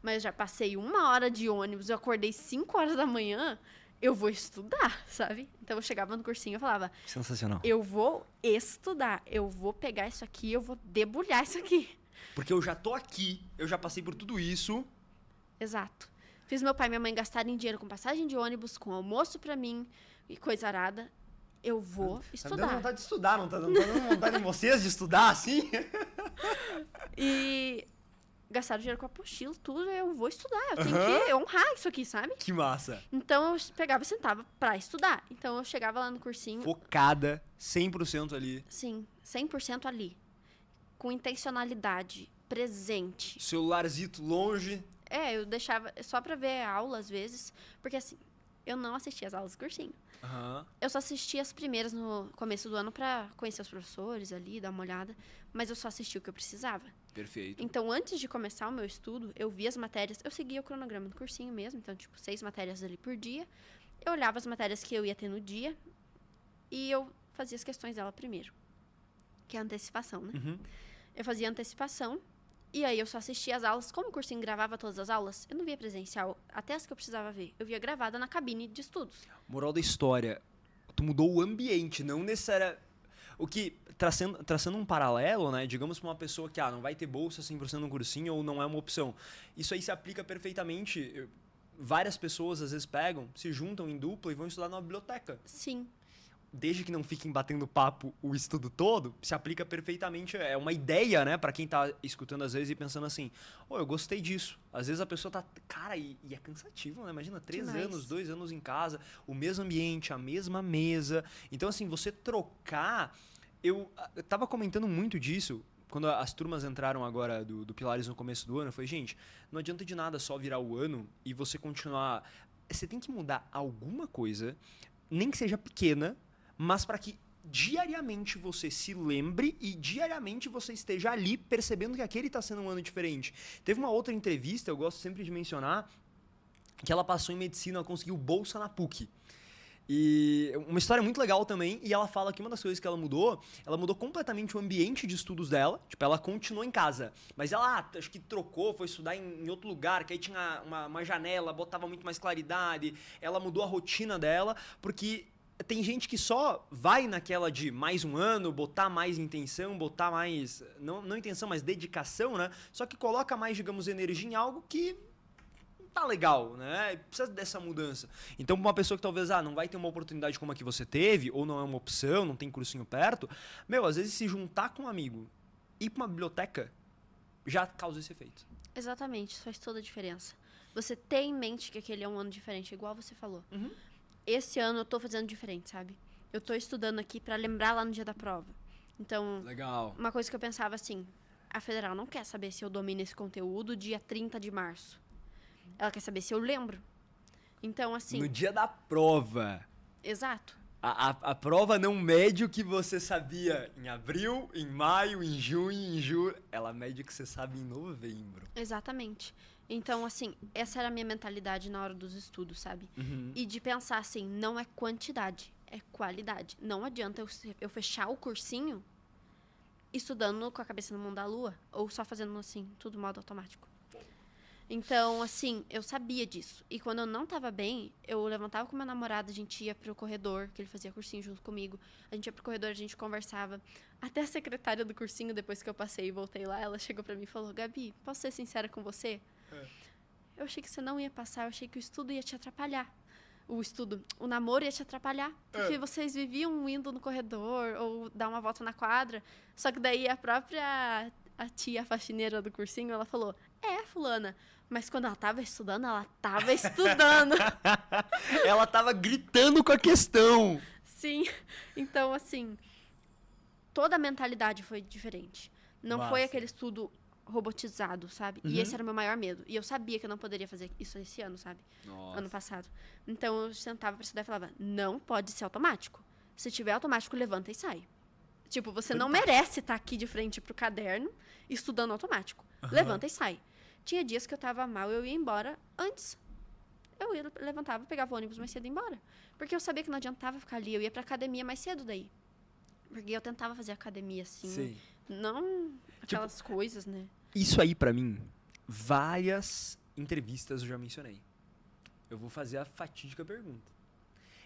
mas eu já passei 1 hora de ônibus, eu acordei 5 horas da manhã, eu vou estudar, sabe? Então eu chegava no cursinho e falava, Sensacional. eu vou estudar, eu vou pegar isso aqui, eu vou debulhar isso aqui. Porque eu já tô aqui, eu já passei por tudo isso. Exato. Fiz meu pai e minha mãe gastarem dinheiro com passagem de ônibus, com almoço pra mim e coisa arada. Eu vou Tá me dando estudar. vontade de estudar, não tá dando vontade em vocês de estudar assim? E gastaram dinheiro com apostila, tudo, eu vou estudar. Eu tenho Aham. que honrar isso aqui, sabe? Que massa. Então eu pegava e sentava pra estudar. Então eu chegava lá no cursinho, Focada, 100% ali. sim, 100% ali. Com intencionalidade, presente. Celularzito longe. Eu deixava só pra ver a aula às vezes, porque assim, eu não assistia as aulas do cursinho. Aham. Eu só assisti as primeiras no começo do ano pra conhecer os professores ali, dar uma olhada, mas eu só assisti o que eu precisava. Perfeito. Então, antes de começar o meu estudo, eu via as matérias, eu seguia o cronograma do cursinho mesmo, então, tipo, 6 matérias ali por dia. Eu olhava as matérias que eu ia ter no dia e eu fazia as questões dela primeiro, que é a antecipação, né? Uhum. Eu fazia a antecipação e aí eu só assistia as aulas. Como o cursinho gravava todas as aulas, eu não via presencial, até as que eu precisava ver. Eu via gravada na cabine de estudos. Moral da história. Tu mudou o ambiente, não necessariamente. O que, traçando um paralelo, né? Digamos pra uma pessoa que não vai ter bolsa 100% no cursinho ou não é uma opção. Isso aí se aplica perfeitamente. Várias pessoas às vezes pegam, se juntam em dupla e vão estudar numa biblioteca. Sim, Desde que não fiquem batendo papo o estudo todo, se aplica perfeitamente. É uma ideia, né, pra quem tá escutando às vezes e pensando assim, eu gostei disso. Às vezes a pessoa tá, cara, e é cansativo, né? Imagina, 3 Demais. anos, 2 anos em casa, o mesmo ambiente, a mesma mesa. Então, assim, você trocar. Eu tava comentando muito disso quando as turmas entraram agora do Pilares no começo do ano. Eu falei, gente, não adianta de nada só virar o ano e você continuar. Você tem que mudar alguma coisa, nem que seja pequena, mas para que diariamente você se lembre e diariamente você esteja ali percebendo que aquele está sendo um ano diferente. Teve uma outra entrevista, eu gosto sempre de mencionar, que ela passou em medicina, ela conseguiu bolsa na PUC. E uma história muito legal também, e ela fala que uma das coisas que ela mudou completamente o ambiente de estudos dela. Tipo, ela continuou em casa, mas ela acho que trocou, foi estudar em outro lugar, que aí tinha uma janela, botava muito mais claridade. Ela mudou a rotina dela, porque tem gente que só vai naquela de mais um ano, botar mais intenção, botar mais, não intenção, mas dedicação, né? Só que coloca mais, digamos, energia em algo que tá legal, né? Precisa dessa mudança. Então, pra uma pessoa que talvez não vai ter uma oportunidade como a que você teve, ou não é uma opção, não tem cursinho perto, às vezes se juntar com um amigo e ir pra uma biblioteca já causa esse efeito. exatamente, isso faz toda a diferença. Você ter em mente que aquele é um ano diferente, igual você falou. Uhum. Esse ano eu tô fazendo diferente, sabe? Eu tô estudando aqui pra lembrar lá no dia da prova. Então, Legal. uma coisa que eu pensava assim, a federal não quer saber se eu domino esse conteúdo dia 30 de março. Ela quer saber se eu lembro. Então, assim, No dia da prova. exato. A prova não mede o que você sabia em abril, em maio, em junho, em julho. Ela mede o que você sabe em novembro. Exatamente. Então, assim, essa era a minha mentalidade na hora dos estudos, sabe? Uhum. E de pensar assim, não é quantidade, é qualidade. Não adianta eu fechar o cursinho estudando com a cabeça no mundo da lua, ou só fazendo assim, tudo modo automático. Então, assim, eu sabia disso. E quando eu não tava bem, eu levantava com meu namorado, a gente ia pro corredor, que ele fazia cursinho junto comigo. A gente ia pro corredor, a gente conversava. Até a secretária do cursinho, depois que eu passei e voltei lá, ela chegou pra mim e falou, Gabi, posso ser sincera com você? Eu achei que você não ia passar, eu achei que o estudo ia te atrapalhar. O namoro ia te atrapalhar. Porque vocês viviam indo no corredor ou dar uma volta na quadra. Só que daí a própria a tia faxineira do cursinho, ela falou, É, fulana. Mas quando ela tava estudando, ela tava estudando. Ela tava gritando com a questão. Sim. Então, assim, toda a mentalidade foi diferente. Não foi Massa. aquele estudo robotizado, sabe? Uhum. E esse era o meu maior medo. E eu sabia que eu não poderia fazer isso esse ano, sabe? Nossa. Ano passado. Então eu sentava pra estudar e falava: não pode ser automático. Se tiver automático, levanta e sai. Tipo, você não merece estar aqui de frente pro caderno estudando automático. Aham. Levanta e sai. Tinha dias que eu tava mal, eu ia embora antes. Eu ia, levantava, pegava o ônibus mais cedo e ia embora. Porque eu sabia que não adiantava ficar ali. Eu ia pra academia mais cedo daí. Porque eu tentava fazer academia assim. Sim. Não aquelas coisas, né? Isso aí, pra mim, várias entrevistas eu já mencionei. Eu vou fazer a fatídica pergunta.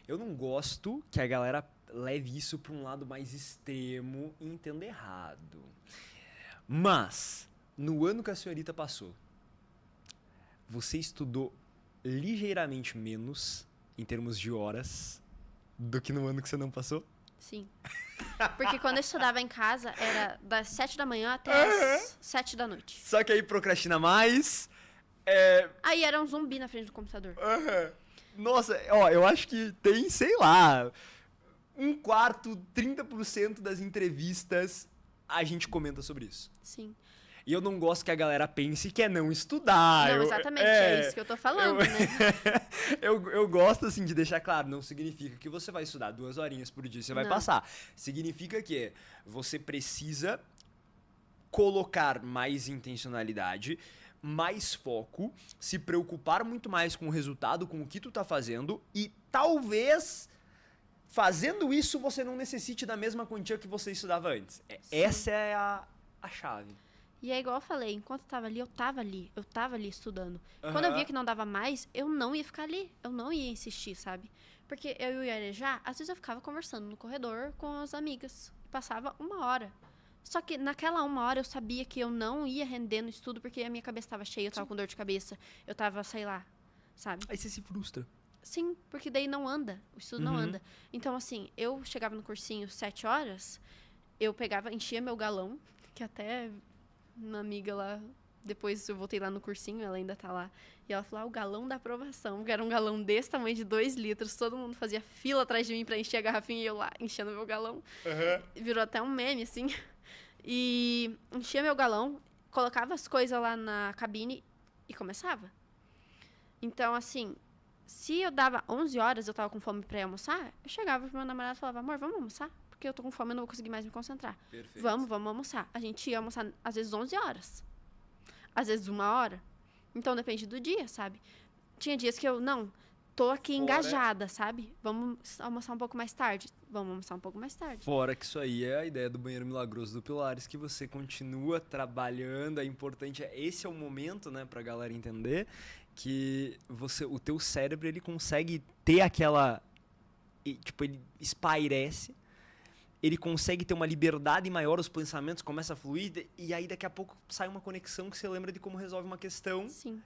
Eu não gosto que a galera leve isso pra um lado mais extremo e entenda errado. Mas, no ano que a senhorita passou, você estudou ligeiramente menos, em termos de horas, do que no ano que você não passou? Sim. Porque quando eu estudava em casa, era das 7 da manhã até as 7 da noite. Só que aí procrastina mais. Aí era um zumbi na frente do computador. Nossa, ó, eu acho que tem, sei lá, 30% das entrevistas a gente comenta sobre isso. Sim. E eu não gosto que a galera pense que é não estudar. Não, exatamente, é isso que eu tô falando, né? Eu gosto, assim, de deixar claro, não significa que você vai estudar 2 horinhas por dia e você vai Não. passar. Significa que você precisa colocar mais intencionalidade, mais foco, se preocupar muito mais com o resultado, com o que tu tá fazendo e talvez fazendo isso você não necessite da mesma quantia que você estudava antes. Essa é a chave. E é igual eu falei, enquanto eu tava ali, eu tava ali estudando. Quando eu via que não dava mais, eu não ia ficar ali, eu não ia insistir, sabe? Porque eu ia arejar, às vezes eu ficava conversando no corredor com as amigas, passava 1 hora. Só que naquela 1 hora eu sabia que eu não ia render no estudo porque a minha cabeça tava cheia, eu tava com dor de cabeça, eu tava, sei lá, sabe? Aí você se frustra. Sim, porque daí não anda, o estudo não anda. Então, assim, eu chegava no cursinho 7 horas, eu pegava, enchia meu galão, que até uma amiga lá, depois eu voltei lá no cursinho, ela ainda tá lá, e ela falou, o galão da aprovação, que era um galão desse tamanho de 2 litros, todo mundo fazia fila atrás de mim pra encher a garrafinha e eu lá, enchendo meu galão. Virou até um meme, assim. E enchia meu galão, colocava as coisas lá na cabine e começava. Então, assim, se eu dava 11 horas, eu tava com fome pra ir almoçar, eu chegava pro meu namorado e falava, amor, vamos almoçar? Porque eu tô com fome, eu não vou conseguir mais me concentrar. Perfeito. Vamos almoçar. A gente ia almoçar, às vezes, 11 horas. Às vezes, 1 hora. Então, depende do dia, sabe? Tinha dias que eu, não, tô aqui engajada, sabe? Vamos almoçar um pouco mais tarde. Vamos almoçar um pouco mais tarde. Fora que isso aí é a ideia do banheiro milagroso do Pilares, que você continua trabalhando, é importante, esse é o momento, né, pra galera entender que o teu cérebro, ele consegue ter aquela, tipo, ele espairece, ele consegue ter uma liberdade maior, os pensamentos começam a fluir, e aí daqui a pouco sai uma conexão que você lembra de como resolve uma questão. Sim.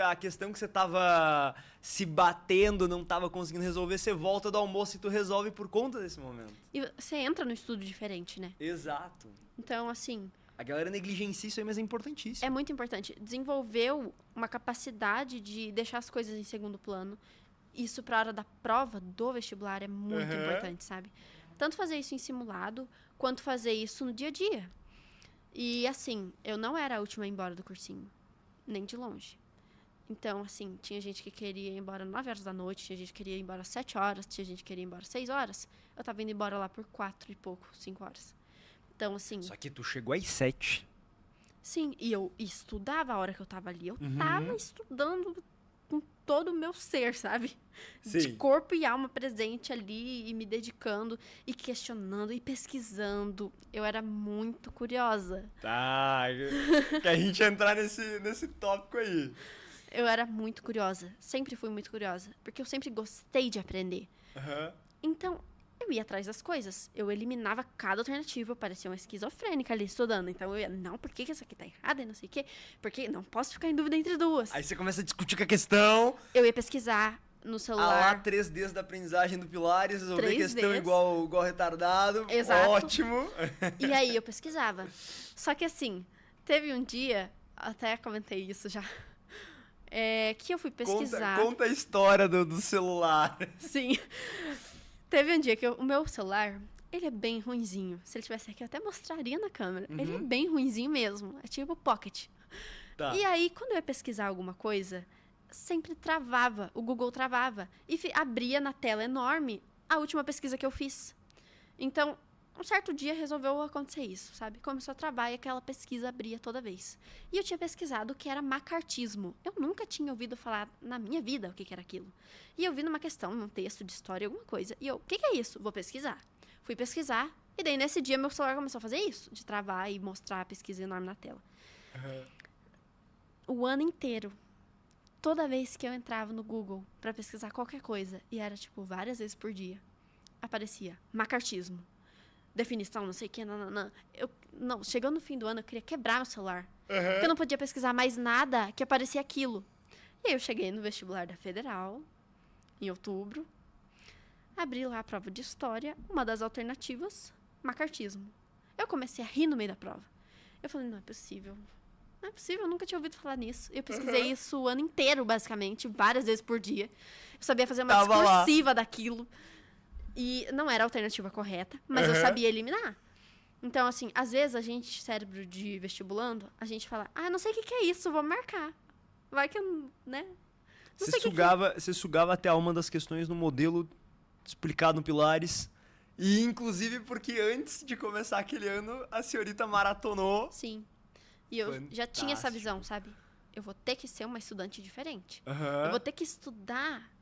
A questão que você tava se batendo, não tava conseguindo resolver, você volta do almoço e tu resolve por conta desse momento. E você entra no estudo diferente, né? Exato. Então, assim, A galera negligencia isso aí, mas é importantíssimo. é muito importante. Desenvolveu uma capacidade de deixar as coisas em segundo plano. Isso pra hora da prova do vestibular é muito importante, sabe? Tanto fazer isso em simulado, quanto fazer isso no dia a dia. E, assim, eu não era a última a ir embora do cursinho. Nem de longe. Então, assim, tinha gente que queria ir embora 9 horas da noite, tinha gente que queria ir embora 7 horas, tinha gente que queria ir embora 6 horas. Eu tava indo embora lá por 4 e pouco, 5 horas. Então, assim... Só que tu chegou às 7. Sim, e eu estudava a hora que eu tava ali. Eu tava estudando com todo o meu ser, sabe? De Sim. corpo e alma presente ali, e me dedicando, e questionando, e pesquisando. Eu era muito curiosa. Tá, que a gente entrar nesse tópico aí. Eu era muito curiosa. Sempre fui muito curiosa. Porque eu sempre gostei de aprender. Então, eu ia atrás das coisas. Eu eliminava cada alternativa. Eu parecia uma esquizofrênica ali estudando. Então, eu ia, não, por que essa aqui tá errada e não sei o quê? Porque não posso ficar em dúvida entre duas. Aí você começa a discutir com a questão. Eu ia pesquisar no Ah celular. lá, 3Ds da aprendizagem do Pilares, resolver 3Ds. questão igual Exato. Ótimo. E aí, eu pesquisava. Só que, assim, teve um dia até comentei isso já. Que eu fui pesquisar. Conta a história do celular. Sim. Teve um dia que o meu celular, ele é bem ruinzinho. Se ele tivesse aqui, eu até mostraria na câmera. Ele é bem ruinzinho mesmo. É tipo Pocket. Tá. E aí, quando eu ia pesquisar alguma coisa, sempre travava. O Google travava. E abria na tela enorme a última pesquisa que eu fiz. Então, um certo dia resolveu acontecer isso, sabe? Começou a travar e aquela pesquisa abria toda vez. E eu tinha pesquisado o que era macartismo. Eu nunca tinha ouvido falar na minha vida o que era aquilo. E eu vi numa questão, num texto de história, alguma coisa. E eu, o que é isso? Vou pesquisar. Fui pesquisar. E daí, nesse dia, meu celular começou a fazer isso. De travar e mostrar a pesquisa enorme na tela. O ano inteiro. Toda vez que eu entrava no Google pra pesquisar qualquer coisa, e era, tipo, várias vezes por dia, aparecia macartismo. Definição, não sei o que, não. Chegou no fim do ano, eu queria quebrar meu celular. Porque eu não podia pesquisar mais nada que aparecia aquilo. E aí eu cheguei no vestibular da Federal, em outubro. Abri lá a prova de história, uma das alternativas, macartismo. Eu comecei a rir no meio da prova. Eu falei, não é possível. Não é possível, eu nunca tinha ouvido falar nisso. Eu pesquisei isso o ano inteiro, basicamente, várias vezes por dia. Eu sabia fazer uma discursiva daquilo. E não era a alternativa correta, mas eu sabia eliminar. Então, assim, às vezes a gente, cérebro de vestibulando, a gente fala, não sei o que é isso, vou marcar. Vai que eu, né? Você sugava até uma das questões no modelo explicado no Pilares. E, inclusive, porque antes de começar aquele ano, a senhorita maratonou. Sim. E eu já tinha essa visão, sabe? Eu vou ter que ser uma estudante diferente. Eu vou ter que estudar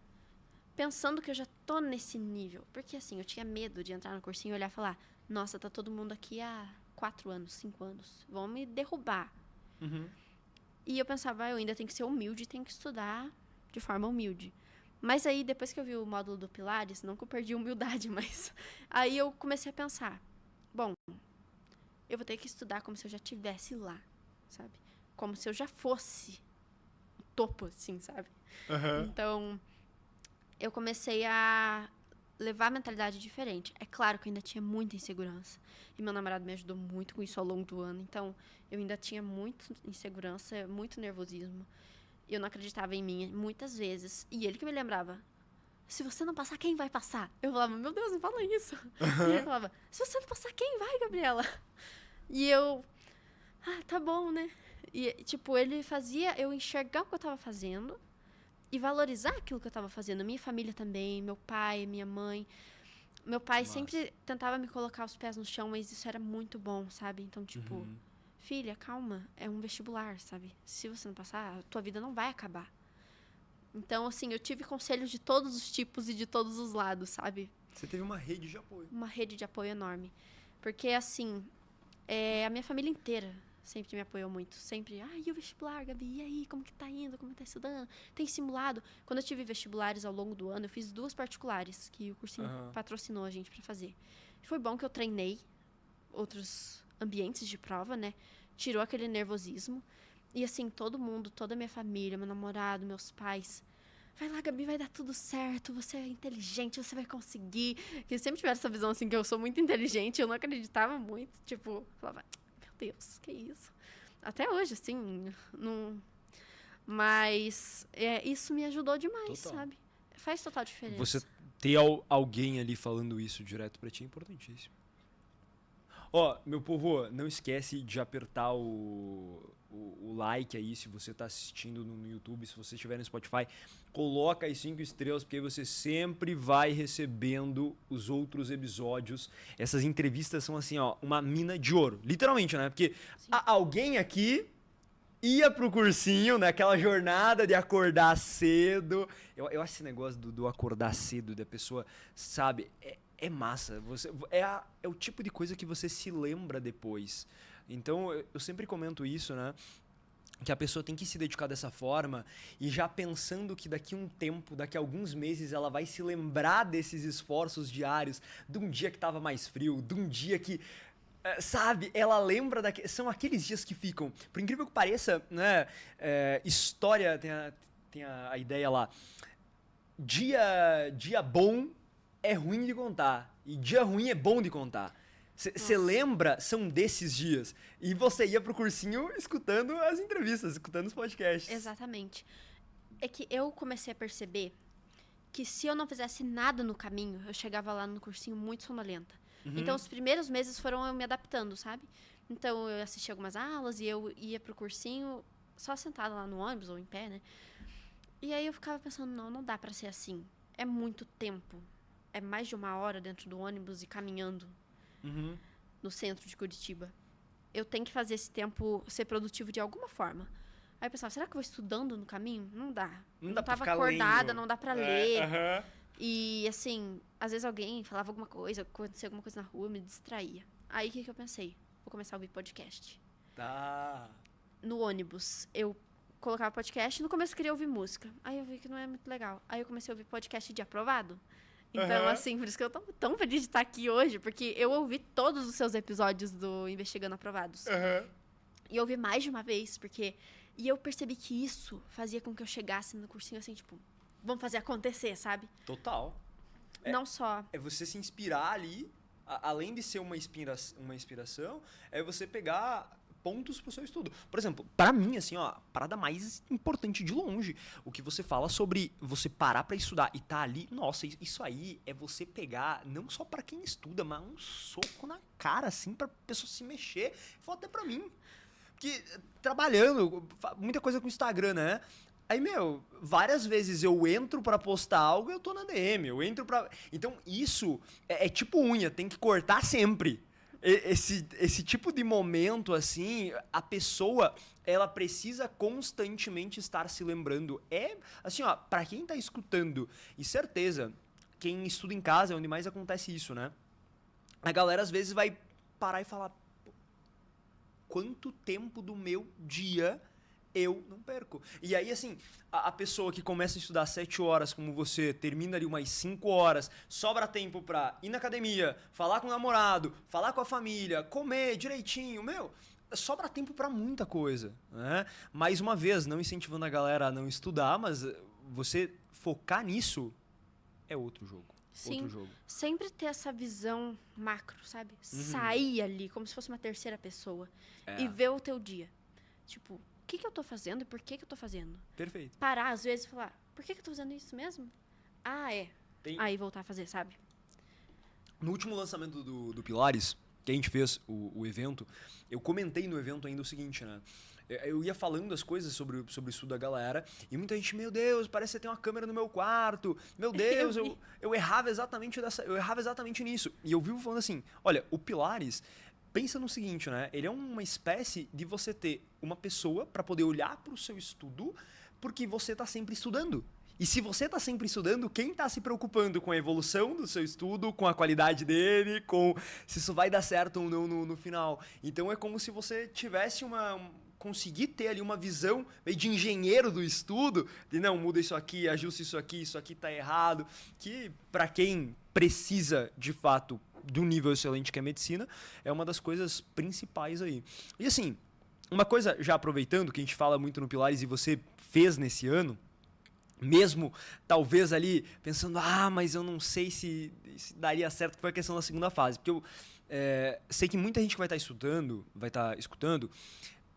pensando que eu já tô nesse nível. Porque, assim, eu tinha medo de entrar no cursinho e olhar e falar, nossa, tá todo mundo aqui há 4 anos, 5 anos. Vão me derrubar. E eu pensava, eu ainda tenho que ser humilde, tenho que estudar de forma humilde. Mas aí, depois que eu vi o módulo do Pilares, não que eu perdi a humildade, mas aí eu comecei a pensar, bom, eu vou ter que estudar como se eu já estivesse lá, sabe? Como se eu já fosse o topo, assim, sabe? Então, eu comecei a levar a mentalidade diferente. É claro que eu ainda tinha muita insegurança. E meu namorado me ajudou muito com isso ao longo do ano. Então, eu ainda tinha muita insegurança, muito nervosismo. Eu não acreditava em mim muitas vezes. E ele que me lembrava, se você não passar, quem vai passar? Eu falava, meu Deus, não fala isso. E ele falava, se você não passar, quem vai, Gabriela? E eu, tá bom, né? E, tipo, ele fazia eu enxergar o que eu tava fazendo e valorizar aquilo que eu tava fazendo. Minha família também, meu pai, minha mãe. Meu pai sempre tentava me colocar os pés no chão, mas isso era muito bom, sabe? Então, tipo, filha, calma, é um vestibular, sabe? Se você não passar, a tua vida não vai acabar. Então, assim, eu tive conselhos de todos os tipos e de todos os lados, sabe? Você teve uma rede de apoio. Uma rede de apoio enorme. Porque, assim, a minha família inteira sempre me apoiou muito. Sempre, e o vestibular, Gabi? E aí, como que tá indo? Como que tá estudando? Tem simulado? Quando eu tive vestibulares ao longo do ano, eu fiz 2 particulares, que o cursinho patrocinou a gente pra fazer. E foi bom que eu treinei outros ambientes de prova, né? Tirou aquele nervosismo. E, assim, todo mundo, toda a minha família, meu namorado, meus pais, vai lá, Gabi, vai dar tudo certo, você é inteligente, você vai conseguir. Que sempre tiveram essa visão, assim, que eu sou muito inteligente, eu não acreditava muito, tipo, falava, meu Deus, que isso? Até hoje, assim, não... Mas isso me ajudou demais, sabe? Faz total diferença. Você ter alguém ali falando isso direto pra ti é importantíssimo. Meu povo, não esquece de apertar o like aí se você tá assistindo no YouTube, se você estiver no Spotify, coloca as 5 estrelas, porque aí você sempre vai recebendo os outros episódios. Essas entrevistas são assim, uma mina de ouro, literalmente, né? Porque alguém aqui ia pro cursinho, né? Aquela jornada de acordar cedo. Eu acho esse negócio do acordar cedo, da pessoa, sabe, é massa. É o tipo de coisa que você se lembra depois. Então, eu sempre comento isso, né? Que a pessoa tem que se dedicar dessa forma e já pensando que daqui a um tempo, daqui a alguns meses, ela vai se lembrar desses esforços diários, de um dia que tava mais frio, de um dia que... sabe, ela lembra são aqueles dias que ficam, por incrível que pareça, né, história tem a ideia lá, dia bom é ruim de contar e dia ruim é bom de contar. Você lembra? São desses dias. E você ia pro cursinho escutando as entrevistas, escutando os podcasts. Exatamente. É que eu comecei a perceber que se eu não fizesse nada no caminho, eu chegava lá no cursinho muito sonolenta. Então, os primeiros meses foram eu me adaptando, sabe? Então, eu assistia algumas aulas e eu ia pro cursinho só sentada lá no ônibus ou em pé, né? E aí eu ficava pensando, não dá pra ser assim. É muito tempo. É mais de 1 hora dentro do ônibus e caminhando no centro de Curitiba. Eu tenho que fazer esse tempo ser produtivo de alguma forma. Aí eu pensava, será que eu vou estudando no caminho? Não dá. Não dá pra tava ficar acordada, lendo. não dá pra ler. E, assim, às vezes alguém falava alguma coisa, acontecia alguma coisa na rua, eu me distraía. Aí, o que eu pensei? Vou começar a ouvir podcast. Tá. No ônibus, eu colocava podcast e no começo eu queria ouvir música. Aí eu vi que não é muito legal. Aí eu comecei a ouvir podcast de aprovado. Então, assim, por isso que eu tô tão feliz de estar aqui hoje, porque eu ouvi todos os seus episódios do Investigando Aprovados. E eu ouvi mais de uma vez, porque... E eu percebi que isso fazia com que eu chegasse no cursinho, assim, tipo... Vamos fazer acontecer, sabe? Total. Não só... É você se inspirar ali, além de ser uma inspiração, é você pegar pontos pro seu estudo. Por exemplo, pra mim, assim, ó, a parada mais importante de longe, o que você fala sobre você parar pra estudar e tá ali, nossa, isso aí é você pegar, não só pra quem estuda, mas um soco na cara, assim, pra pessoa se mexer. Fala até pra mim. Porque trabalhando, muita coisa com o Instagram, né? Aí, várias vezes eu entro pra postar algo e eu tô na DM. Eu entro pra... Então, isso é tipo unha, tem que cortar sempre. Esse tipo de momento, assim, a pessoa, ela precisa constantemente estar se lembrando. É, assim, ó, pra quem tá escutando, e certeza, quem estuda em casa é onde mais acontece isso, né? A galera, às vezes, vai parar e falar... Quanto tempo do meu dia eu não perco? E aí, assim, a pessoa que começa a estudar 7 horas, como você, termina ali umas 5 horas, sobra tempo pra ir na academia, falar com o namorado, falar com a família, comer direitinho, sobra tempo pra muita coisa, né? Mais uma vez, não incentivando a galera a não estudar, mas você focar nisso é outro jogo. Sim, outro jogo. Sempre ter essa visão macro, sabe? Sair ali, como se fosse uma terceira pessoa. E ver o teu dia. Tipo, o que eu tô fazendo e por que eu tô fazendo? Perfeito. Parar, às vezes, e falar, por que eu tô fazendo isso mesmo? Ah, é. Aí voltar a fazer, sabe? No último lançamento do Pilares, que a gente fez o evento, eu comentei no evento ainda o seguinte, né? Eu ia falando as coisas sobre o estudo da galera, e muita gente, meu Deus, parece que tem uma câmera no meu quarto, meu Deus, eu errava exatamente nisso. E eu vivo falando assim, olha, o Pilares, pensa no seguinte, né? Ele é uma espécie de você ter uma pessoa para poder olhar para o seu estudo, porque você tá sempre estudando. E se você tá sempre estudando, quem tá se preocupando com a evolução do seu estudo, com a qualidade dele, com se isso vai dar certo ou não no final. Então é como se você tivesse conseguir ter ali uma visão meio de engenheiro do estudo, de não, muda isso aqui, ajusta isso aqui tá errado, que para quem precisa de fato de um nível excelente que é a medicina, é uma das coisas principais aí. E assim, uma coisa, já aproveitando que a gente fala muito no Pilares e você fez nesse ano, mesmo talvez ali pensando, mas eu não sei se daria certo, que foi a questão da segunda fase, porque eu sei que muita gente que vai estar escutando,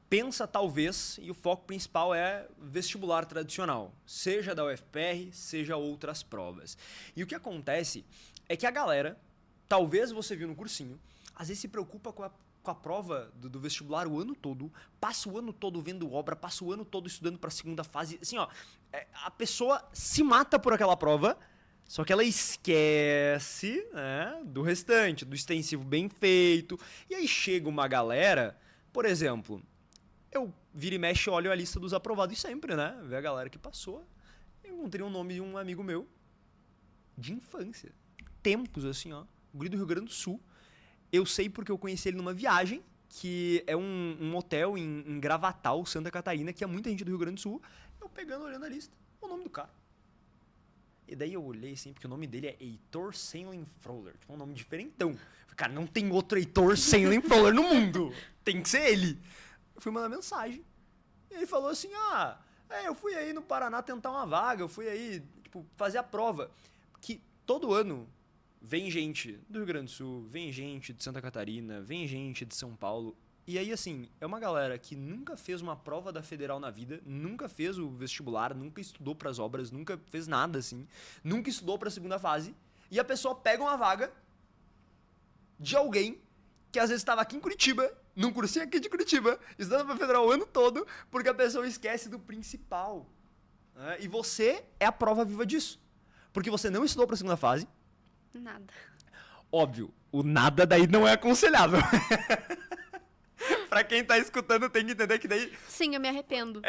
pensa talvez, e o foco principal é vestibular tradicional, seja da UFPR, seja outras provas. E o que acontece é que a galera, talvez você viu no cursinho, às vezes se preocupa com a prova do vestibular o ano todo, passa o ano todo vendo obra, passa o ano todo estudando para a segunda fase, assim, ó, a pessoa se mata por aquela prova, só que ela esquece, né, do restante, do extensivo bem feito, e aí chega uma galera, por exemplo, eu viro e mexe, olho a lista dos aprovados e sempre, né, ver a galera que passou, eu encontrei o nome de um amigo meu, de infância, tempos assim, ó, guri do Rio Grande do Sul. Eu sei porque eu conheci ele numa viagem, que é um hotel em Gravatal, Santa Catarina, que é muita gente do Rio Grande do Sul. Eu pegando, olhando a lista, o nome do cara. E daí eu olhei assim, porque o nome dele é Heitor Senlenfroller, tipo um nome diferentão. Falei, cara, não tem outro Heitor Senlenfroller no mundo, tem que ser ele. Eu fui mandar mensagem, e ele falou assim, eu fui aí no Paraná tentar uma vaga, eu fui aí, tipo, fazer a prova. Que todo ano vem gente do Rio Grande do Sul, vem gente de Santa Catarina, vem gente de São Paulo. E aí, assim, é uma galera que nunca fez uma prova da federal na vida, nunca fez o vestibular, nunca estudou pras obras, nunca fez nada, assim, nunca estudou pra segunda fase. E a pessoa pega uma vaga de alguém que às vezes estava aqui em Curitiba, num cursinho aqui de Curitiba, estudando pra federal o ano todo, porque a pessoa esquece do principal. Né? E você é a prova viva disso. Porque você não estudou pra segunda fase. Nada. Óbvio, o nada daí não é aconselhável. Pra quem tá escutando tem que entender que daí... Sim, eu me arrependo.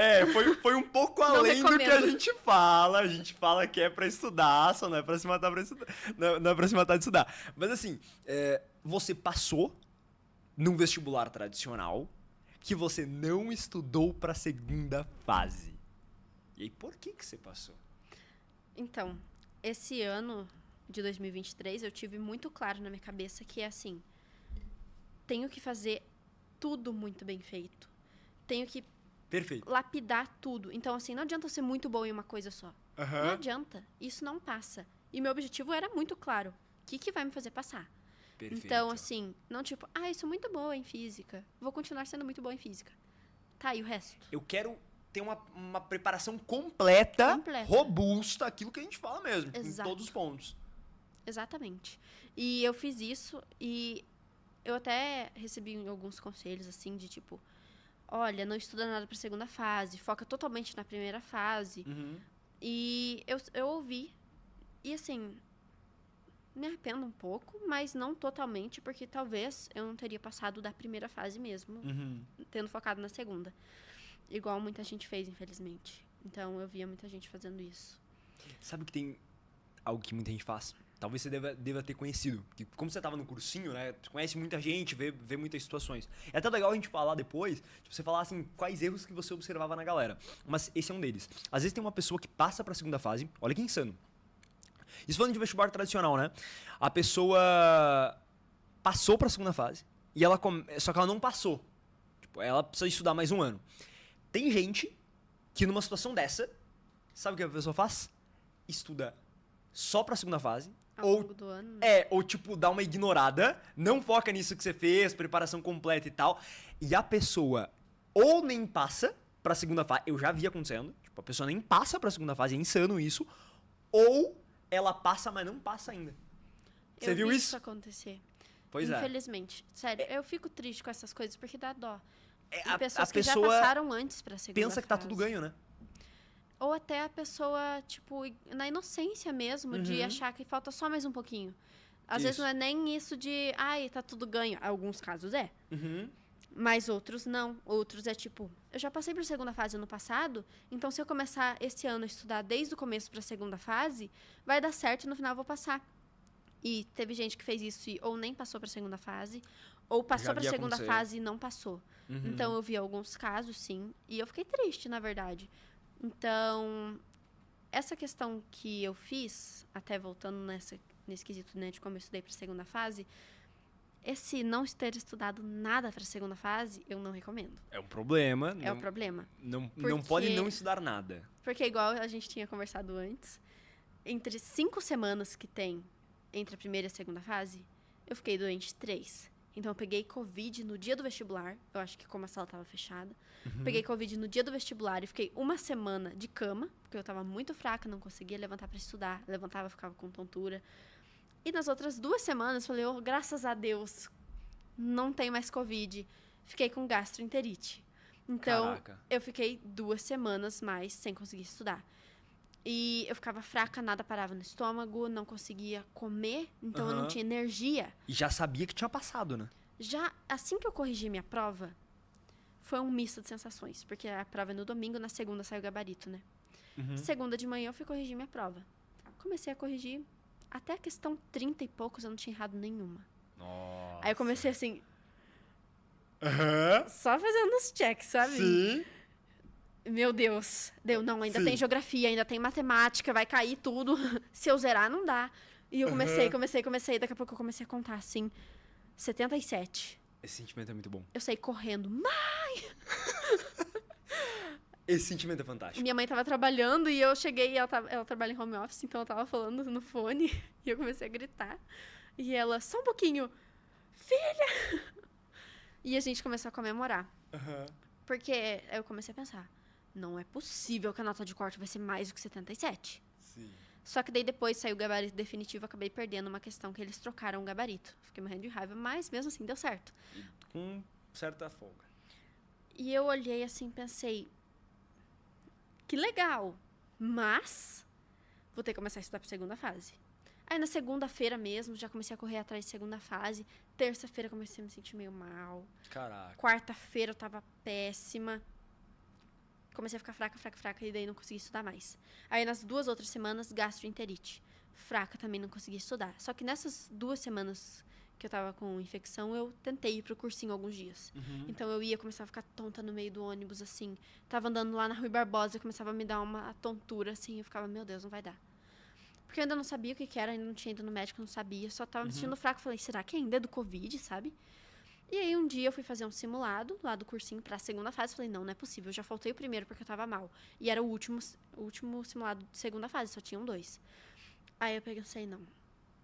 Foi um pouco além do que a recomendo. gente fala. A gente fala que é pra estudar, só não é pra se matar pra estudar. Não é pra se matar de estudar. Mas assim, você passou num vestibular tradicional que você não estudou pra segunda fase. E aí, por que você passou? Então, esse ano de 2023, eu tive muito claro na minha cabeça que é assim, tenho que fazer tudo muito bem feito. Tenho que Perfeito. lapidar tudo. Então, assim, não adianta eu ser muito boa em uma coisa só. Não adianta. Isso não passa. E meu objetivo era muito claro. O que vai me fazer passar? Perfeito. Então, assim, não tipo, eu sou muito boa em física. Vou continuar sendo muito boa em física. Tá, e o resto? Eu quero ter uma preparação completa, Completa. robusta, aquilo que a gente fala mesmo, Exato. em todos os pontos. Exatamente. E eu fiz isso e eu até recebi alguns conselhos, assim, de tipo, olha, não estuda nada pra segunda fase, foca totalmente na primeira fase. E eu ouvi, e assim, me arrependo um pouco, mas não totalmente, porque talvez eu não teria passado da primeira fase mesmo, tendo focado na segunda. Igual muita gente fez, infelizmente. Então, eu via muita gente fazendo isso. Sabe que tem algo que muita gente faz? Talvez você deva ter conhecido. Porque como você tava no cursinho, né? Tu conhece muita gente, vê muitas situações. É até legal a gente falar depois, tipo, você falar assim, quais erros que você observava na galera. Mas esse é um deles. Às vezes tem uma pessoa que passa pra segunda fase, olha que insano. Isso falando de vestibular tradicional, né? A pessoa passou pra segunda fase, e só que ela não passou. Tipo, ela precisa estudar mais um ano. Tem gente que numa situação dessa, sabe o que a pessoa faz? Estuda só pra segunda fase. Ao longo do ano. Ou tipo, dá uma ignorada, não foca nisso que você fez, preparação completa e tal. E a pessoa ou nem passa pra segunda fase, eu já vi acontecendo, tipo, a pessoa nem passa pra segunda fase, é insano isso, ou ela passa, mas não passa ainda. Você viu vi isso? acontecer. Pois é. Infelizmente. Sério, eu fico triste com essas coisas porque dá dó. E A pessoas que já pessoa passaram antes pra segunda pensa que tá fase. tudo ganho, né? Ou até a pessoa, tipo, na inocência mesmo, de achar que falta só mais um pouquinho. Às vezes Isso. não é nem isso de, tá tudo ganho. Alguns casos é. Mas outros não. Outros é tipo, eu já passei pra segunda fase ano passado, então se eu começar esse ano a estudar desde o começo pra segunda fase, vai dar certo e no final eu vou passar. E teve gente que fez isso e ou nem passou pra segunda fase, ou passou Já pra vi segunda acontecer. fase e não passou. Então eu vi alguns casos, sim, e eu fiquei triste, na verdade. Então, essa questão que eu fiz, até voltando nesse quesito, né, de como eu estudei pra segunda fase, esse não ter estudado nada pra segunda fase, eu não recomendo. É um problema. É o problema. Não Porque- pode não estudar nada. Porque, igual a gente tinha conversado antes, entre 5 semanas que tem entre a primeira e a segunda fase, eu fiquei doente 3. Então, eu peguei Covid no dia do vestibular. Eu acho que como a sala estava fechada. Peguei Covid no dia do vestibular e fiquei uma semana de cama, porque eu estava muito fraca, não conseguia levantar para estudar. Levantava, ficava com tontura. E nas outras 2 semanas, falei, graças a Deus, não tem mais Covid. Fiquei com gastroenterite. Então, Caraca. eu fiquei 2 semanas mais sem conseguir estudar. E eu ficava fraca, nada parava no estômago, não conseguia comer, então eu não tinha energia. E já sabia que tinha passado, né? Já assim que eu corrigi minha prova, foi um misto de sensações, porque a prova é no domingo, na segunda sai o gabarito, né? Segunda de manhã eu fui corrigir minha prova. Comecei a corrigir, até a questão 30 e poucos eu não tinha errado nenhuma. Nossa. Aí eu comecei assim, só fazendo os checks, sabe? Sim. Meu Deus. Não, ainda Sim. tem geografia, ainda tem matemática, vai cair tudo. Se eu zerar, não dá. E eu comecei. Daqui a pouco eu comecei a contar, assim, 77. Esse sentimento é muito bom. Eu saí correndo. Mãe! Esse sentimento é fantástico. Minha mãe tava trabalhando e eu cheguei e ela trabalha em home office, então eu tava falando no fone e eu comecei a gritar. E ela, só um pouquinho, filha! E a gente começou a comemorar. Aham. Porque eu comecei a pensar, não é possível que a nota de corte vai ser mais do que 77. Sim. Só que daí depois saiu o gabarito definitivo, acabei perdendo uma questão que eles trocaram o gabarito. Fiquei morrendo de raiva, mas mesmo assim deu certo. E com certa folga. E eu olhei assim, pensei, que legal, mas vou ter que começar a estudar para segunda fase. Aí na segunda-feira mesmo, já comecei a correr atrás de segunda fase. Terça-feira comecei a me sentir meio mal. Caraca. Quarta-feira eu tava péssima. Comecei a ficar fraca, e daí não consegui estudar mais. Aí nas 2 outras semanas, gastroenterite. Fraca, também não consegui estudar. Só que nessas 2 semanas que eu tava com infecção, eu tentei ir pro cursinho alguns dias. Então eu ia, começava a ficar tonta no meio do ônibus, assim. Tava andando lá na Rui Barbosa, começava a me dar uma tontura, assim. Eu ficava, meu Deus, não vai dar. Porque eu ainda não sabia o que era, ainda não tinha ido no médico, não sabia. Só tava me sentindo fraca. Falei, será que ainda é do Covid, sabe? E aí um dia eu fui fazer um simulado lá do cursinho pra segunda fase. Falei, não é possível. Eu já faltei o primeiro porque eu tava mal. E era o último simulado de segunda fase, só tinham 2. Aí eu pensei,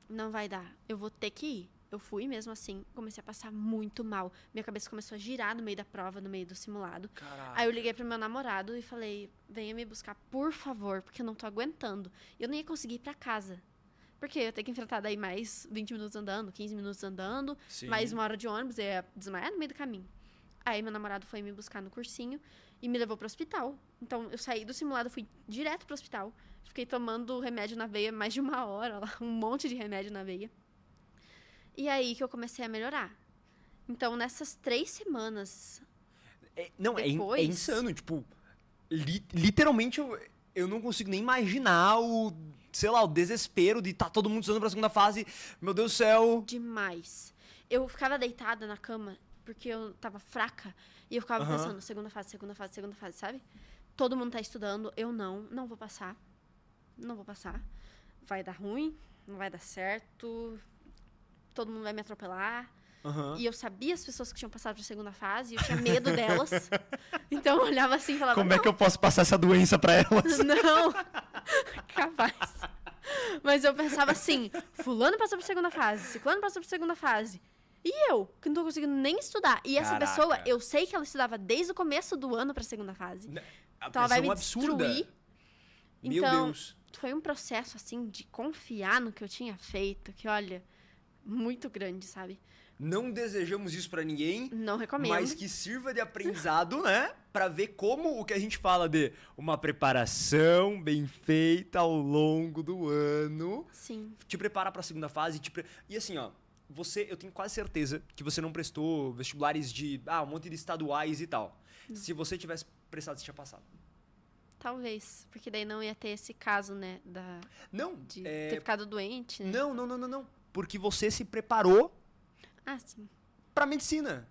não vai dar. Eu vou ter que ir. Eu fui mesmo assim, comecei a passar muito mal. Minha cabeça começou a girar no meio da prova, no meio do simulado. Caraca. Aí eu liguei pro meu namorado e falei, venha me buscar, por favor, porque eu não tô aguentando. Eu não ia conseguir ir pra casa. Porque eu ia ter que enfrentar daí mais 20 minutos andando, 15 minutos andando, Sim. mais 1 hora de ônibus, eu ia desmaiar no meio do caminho. Aí meu namorado foi me buscar no cursinho e me levou pro hospital. Então eu saí do simulado, fui direto pro hospital. Fiquei tomando remédio na veia mais de 1 hora, lá, um monte de remédio na veia. E aí que eu comecei a melhorar. Então, nessas 3 semanas... Não, depois... é insano. Tipo, literalmente eu não consigo nem imaginar sei lá, o desespero de tá todo mundo estudando pra segunda fase. Meu Deus do céu. Demais. Eu ficava deitada na cama, porque eu tava fraca. E eu ficava pensando, segunda fase, sabe? Todo mundo tá estudando, eu não vou passar. Não vou passar. Vai dar ruim, não vai dar certo... Todo mundo vai me atropelar. E eu sabia as pessoas que tinham passado pra segunda fase. E eu tinha medo delas. Então eu olhava assim e falava... Como é que eu posso passar essa doença pra elas? Não. Capaz. Mas eu pensava assim... Fulano passou pra segunda fase. Ciclano passou pra segunda fase. E eu, que não tô conseguindo nem estudar. E essa Caraca. pessoa, eu sei que ela estudava desde o começo do ano pra segunda fase. Então ela vai me absurda. destruir. Meu Então, Deus. foi um processo, assim, de confiar no que eu tinha feito. Que, olha... muito grande, sabe? Não desejamos isso pra ninguém, Não recomendo. mas que sirva de aprendizado, né? Pra ver como o que a gente fala de uma preparação bem feita ao longo do ano Sim. te prepara pra segunda fase. E assim, ó, eu tenho quase certeza que você não prestou vestibulares de um monte de estaduais e tal. Se você tivesse prestado, você tinha passado. Talvez, porque daí não ia ter esse caso, né, Não, de ter ficado doente, né? não. Porque você se preparou Ah, sim. pra medicina.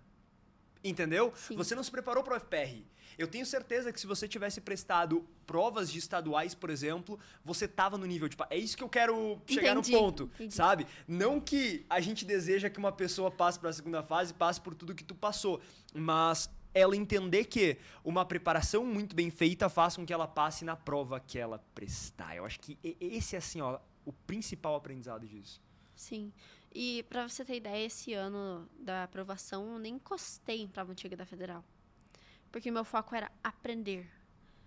Entendeu? Sim. Você não se preparou para o FPR. Eu tenho certeza que se você tivesse prestado provas de estaduais, por exemplo, você tava no nível, tipo, é isso que eu quero chegar Entendi, no ponto, entendi. sabe? Não que a gente deseja que uma pessoa passe para a segunda fase, passe por tudo que tu passou, mas ela entender que uma preparação muito bem feita faz com que ela passe na prova que ela prestar. Eu acho que esse é, assim, ó, o principal aprendizado disso. Sim. E pra você ter ideia, esse ano da aprovação, eu nem encostei em prova antiga da Federal. Porque meu foco era aprender,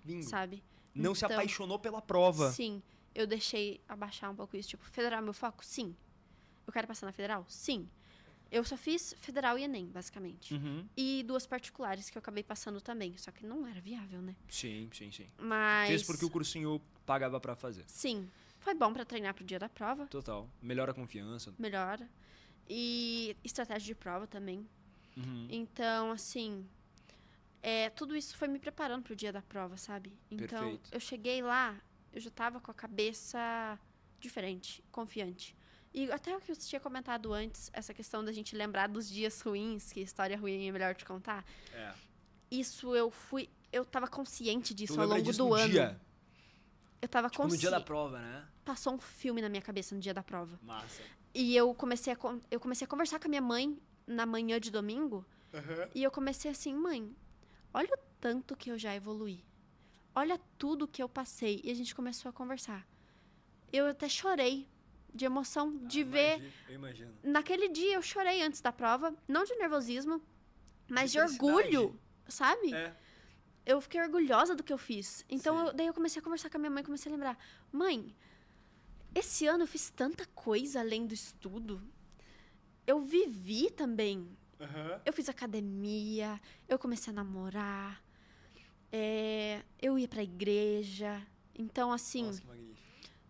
Bingo. sabe? Não se Então, apaixonou pela prova. Sim. Eu deixei abaixar um pouco isso. Tipo, Federal é meu foco? Sim. Eu quero passar na Federal? Sim. Eu só fiz Federal e Enem, basicamente. Uhum. E 2 particulares que eu acabei passando também. Só que não era viável, né? Sim. Mas... Fez porque o cursinho pagava pra fazer. Sim. Foi bom pra treinar pro dia da prova. Total. Melhora a confiança. Melhora. E estratégia de prova também. Uhum. Então, assim... tudo isso foi me preparando pro dia da prova, sabe? Então, Perfeito. eu cheguei lá, eu já tava com a cabeça diferente, confiante. E até o que você tinha comentado antes, essa questão da gente lembrar dos dias ruins, que história ruim é melhor te contar. Isso eu tava consciente disso ao longo do ano. Dia. Eu tava Tipo, no dia da prova, né? Passou um filme na minha cabeça no dia da prova. Massa. E eu comecei a conversar com a minha mãe na manhã de domingo. Uhum. E eu comecei assim, mãe, olha o tanto que eu já evoluí. olha tudo que eu passei. E a gente começou a conversar. Eu até chorei de emoção de ver. Eu imagino. Naquele dia eu chorei antes da prova, não de nervosismo, mas de felicidade. orgulho, sabe? É. Eu fiquei orgulhosa do que eu fiz. Então, Sim. daí eu comecei a conversar com a minha mãe, comecei a lembrar. Mãe, esse ano eu fiz tanta coisa além do estudo. Eu vivi também. Aham. Eu fiz academia, eu comecei a namorar, eu ia pra igreja. Então, assim, Nossa, que magnífico.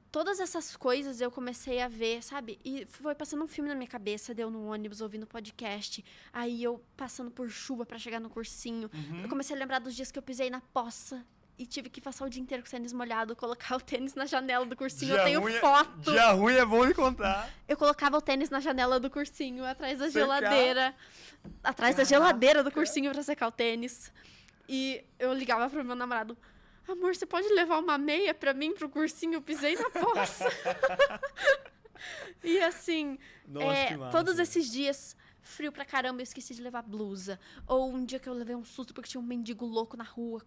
todas essas coisas eu comecei a ver, sabe? E foi passando um filme na minha cabeça, deu no ônibus, ouvindo podcast. Aí eu passando por chuva pra chegar no cursinho. Eu comecei a lembrar dos dias que eu pisei na poça e tive que passar o dia inteiro com o tênis molhado, colocar o tênis na janela do cursinho. Eu tenho foto. Dia ruim é bom de contar. Eu colocava o tênis na janela do cursinho, atrás da Secar. geladeira. Atrás da geladeira do cursinho pra secar o tênis. E eu ligava pro meu namorado. Amor, você pode levar uma meia pra mim pro cursinho? Eu pisei na poça. E assim, Nossa, que massa. todos esses dias, frio pra caramba, eu esqueci de levar blusa. Ou um dia que eu levei um susto porque tinha um mendigo louco na rua,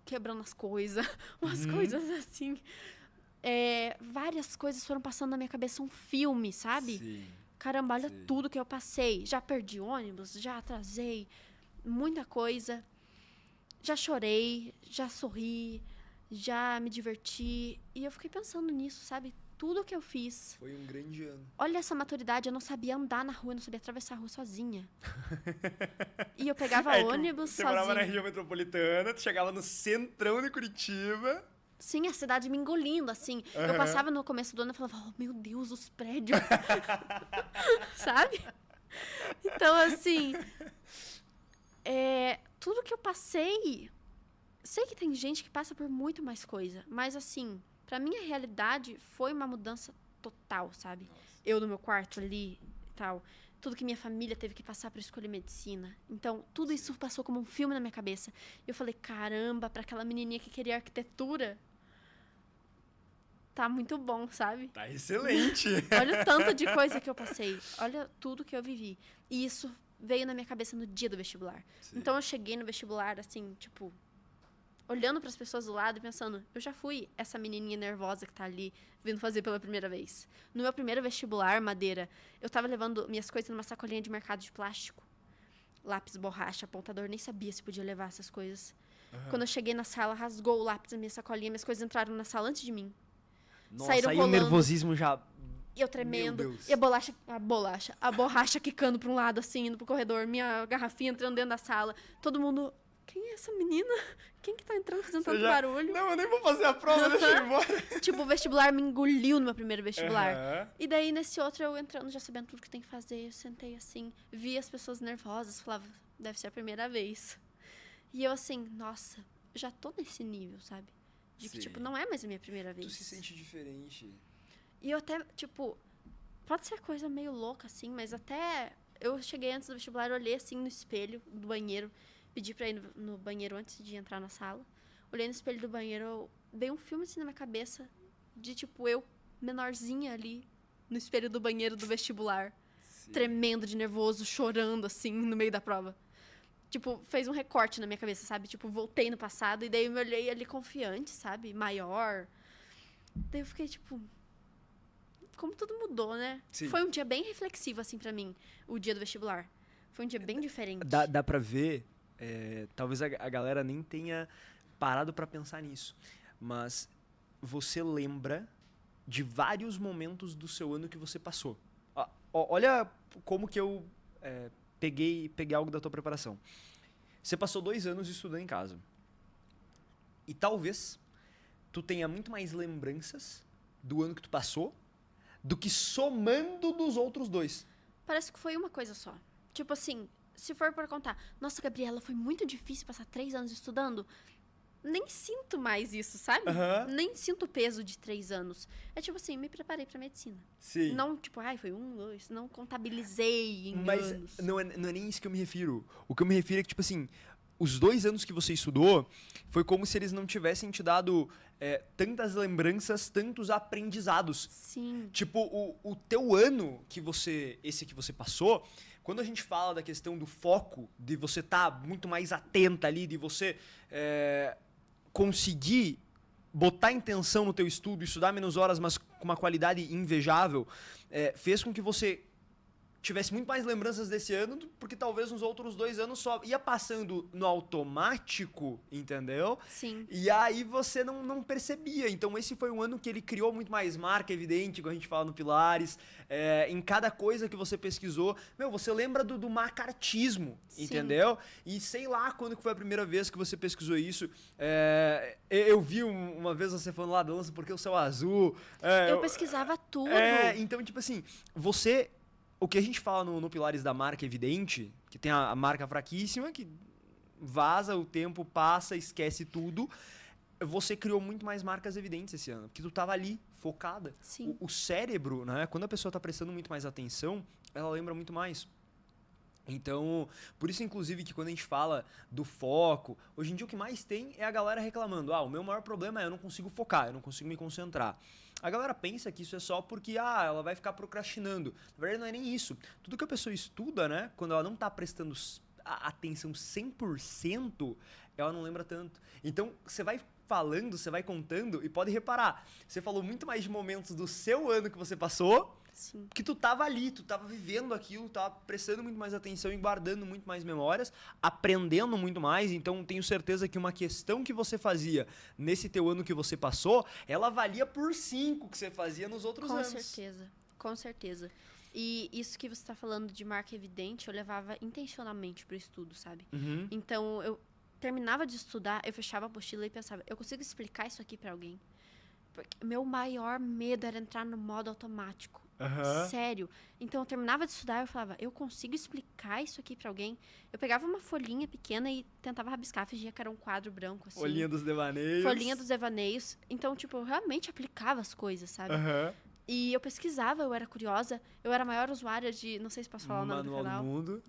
quebrando as coisas. Umas coisas assim. Várias coisas foram passando na minha cabeça, um filme, sabe? Sim. Caramba, olha Sim. tudo que eu passei. Já perdi ônibus, já atrasei, muita coisa. Já chorei, já sorri, já me diverti. E eu fiquei pensando nisso, sabe? Tudo que eu fiz. Foi um grande ano. Olha essa maturidade, eu não sabia andar na rua, eu não sabia atravessar a rua sozinha. E eu pegava ônibus Você morava na sozinha. região metropolitana, tu chegava no centrão de Curitiba. Sim, a cidade me engolindo, assim. Eu Aham. passava no começo do ano e falava, oh, meu Deus, os prédios. Sabe? Então, assim, tudo que eu passei... Sei que tem gente que passa por muito mais coisa, mas, assim, pra minha realidade, foi uma mudança total, sabe? Eu no meu quarto ali e tal. Tudo que minha família teve que passar pra escolher medicina. Então, tudo isso passou como um filme na minha cabeça. E eu falei, caramba, pra aquela menininha que queria arquitetura... Tá muito bom, sabe? Tá excelente. Olha o tanto de coisa que eu passei. Olha tudo que eu vivi. E isso veio na minha cabeça no dia do vestibular. Sim. Então eu cheguei no vestibular, assim, tipo, olhando pras pessoas do lado e pensando, eu já fui essa menininha nervosa que tá ali vindo fazer pela primeira vez. No meu primeiro vestibular, Madeira, eu tava levando minhas coisas numa sacolinha de mercado de plástico. Lápis, borracha, apontador, nem sabia se podia levar essas coisas. Quando eu cheguei na sala, rasgou o lápis da minha sacolinha, minhas coisas entraram na sala antes de mim. Nossa, Saíram aí o rolando. nervosismo já... E eu tremendo. Meu Deus. E a borracha quicando pra um lado, assim, indo pro corredor. Minha garrafinha entrando dentro da sala. Todo mundo... Quem é essa menina? Quem que tá entrando fazendo tanto barulho? Não, eu nem vou fazer a prova, deixa eu ir embora. Tipo, o vestibular me engoliu no meu primeiro vestibular. Aham. E daí, nesse outro, eu entrando, já sabendo tudo que tem que fazer. Eu sentei assim, vi as pessoas nervosas. Falava, deve ser a primeira vez. E eu assim, nossa, já tô nesse nível, sabe? De que, Sim. tipo, não é mais a minha primeira vez. Tu se sente diferente. E eu até, tipo, pode ser coisa meio louca, assim, mas até eu cheguei antes do vestibular, olhei assim no espelho do banheiro, pedi pra ir no banheiro antes de entrar na sala. Olhei no espelho do banheiro, veio um filme assim na minha cabeça, de tipo, eu, menorzinha ali, no espelho do banheiro do vestibular, Sim. tremendo de nervoso, chorando, assim, no meio da prova. Tipo, fez um recorte na minha cabeça, sabe? Tipo, voltei no passado e daí eu me olhei ali confiante, sabe? Maior. Daí eu fiquei, tipo... Como tudo mudou, né? Sim. Foi um dia bem reflexivo, assim, pra mim, o dia do vestibular. Foi um dia bem diferente. Dá pra ver, talvez a galera nem tenha parado pra pensar nisso, mas você lembra de vários momentos do seu ano que você passou. Olha como que eu peguei algo da tua preparação. Você passou 2 anos estudando em casa. E talvez tu tenha muito mais lembranças do ano que tu passou do que somando dos outros 2. Parece que foi uma coisa só. Tipo assim, se for pra contar, nossa, Gabriela, foi muito difícil passar 3 anos estudando. Nem sinto mais isso, sabe? Aham. Nem sinto o peso de 3 anos. É tipo assim, me preparei pra medicina. Sim. Não, tipo, foi 1, 2, não contabilizei em Mas anos. não é nem isso que eu me refiro. O que eu me refiro é que, tipo assim, os 2 anos que você estudou, foi como se eles não tivessem te dado tantas lembranças, tantos aprendizados. Sim. Tipo, o teu ano, esse que você passou, quando a gente fala da questão do foco, de você estar muito mais atenta ali, de você conseguir botar intenção no teu estudo, estudar menos horas, mas com uma qualidade invejável, fez com que você tivesse muito mais lembranças desse ano, porque talvez nos outros 2 anos só ia passando no automático, entendeu? Sim. E aí você não percebia. Então esse foi um ano que ele criou muito mais marca evidente, como a gente fala no Pilares, em cada coisa que você pesquisou. Você lembra do macartismo, Sim. entendeu? E sei lá quando que foi a primeira vez que você pesquisou isso. Eu vi uma vez você falando lá, dança porque o céu azul. Eu pesquisava tudo. Então, tipo assim, o que a gente fala no Pilares da marca evidente, que tem a marca fraquíssima, que vaza, o tempo passa, esquece tudo. Você criou muito mais marcas evidentes esse ano, porque tu tava ali, focada. Sim. O cérebro, né, quando a pessoa tá prestando muito mais atenção, ela lembra muito mais. Então, por isso, inclusive, que quando a gente fala do foco, hoje em dia o que mais tem é a galera reclamando. O meu maior problema é eu não consigo focar, eu não consigo me concentrar. A galera pensa que isso é só porque ela vai ficar procrastinando. Na verdade, não é nem isso. Tudo que a pessoa estuda, né, quando ela não tá prestando atenção 100%, ela não lembra tanto. Então, você vai falando, você vai contando e pode reparar, você falou muito mais de momentos do seu ano que você passou. Sim. Porque tu tava ali, tu tava vivendo aquilo, tava prestando muito mais atenção e guardando muito mais memórias, aprendendo muito mais. Então, tenho certeza que uma questão que você fazia nesse teu ano que você passou, ela valia por 5 que você fazia nos outros anos. Com certeza. E isso que você tá falando de marca evidente, eu levava intencionalmente pro estudo, sabe? Uhum. Então, eu terminava de estudar, eu fechava a apostila e pensava, eu consigo explicar isso aqui pra alguém? Porque meu maior medo era entrar no modo automático. Uhum. Sério. Então, eu terminava de estudar e eu falava, eu consigo explicar isso aqui pra alguém? Eu pegava uma folhinha pequena e tentava rabiscar, fingia que era um quadro branco, assim. Folhinha dos devaneios. Folhinha dos devaneios. Então, tipo, eu realmente aplicava as coisas, sabe? Uhum. E eu pesquisava, eu era curiosa. Eu era a maior usuária de... Não sei se posso falar o nome do Manual canal. do Mundo.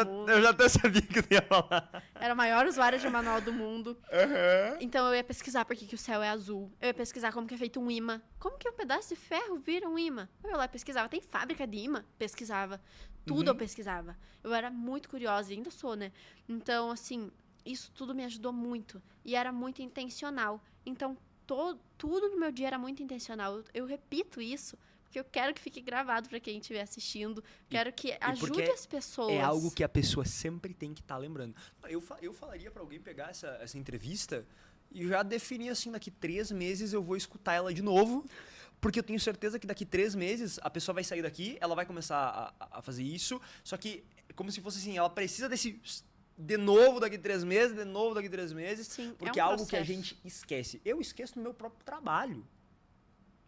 Mundo. Eu já até sabia que tu ia falar. Era a maior usuária de Manual do Mundo. Uhum. Então eu ia pesquisar por que o céu é azul. Eu ia pesquisar como que é feito um imã. Como que um pedaço de ferro vira um imã? Eu ia lá e pesquisava. Tem fábrica de imã? Pesquisava. Tudo eu pesquisava. Eu era muito curiosa e ainda sou, né? Então, assim, isso tudo me ajudou muito. E era muito intencional. Então, tudo no meu dia era muito intencional. Eu repito isso porque eu quero que fique gravado pra quem estiver assistindo. Quero que ajude as pessoas. É algo que a pessoa sempre tem que estar lembrando. Eu falaria pra alguém pegar essa entrevista e já definir assim, daqui 3 meses eu vou escutar ela de novo, porque eu tenho certeza que daqui 3 meses a pessoa vai sair daqui, ela vai começar a fazer isso, só que é como se fosse assim, ela precisa desse... De novo daqui 3 meses, de novo daqui 3 meses, Sim, porque é algo que a gente esquece. Eu esqueço no meu próprio trabalho.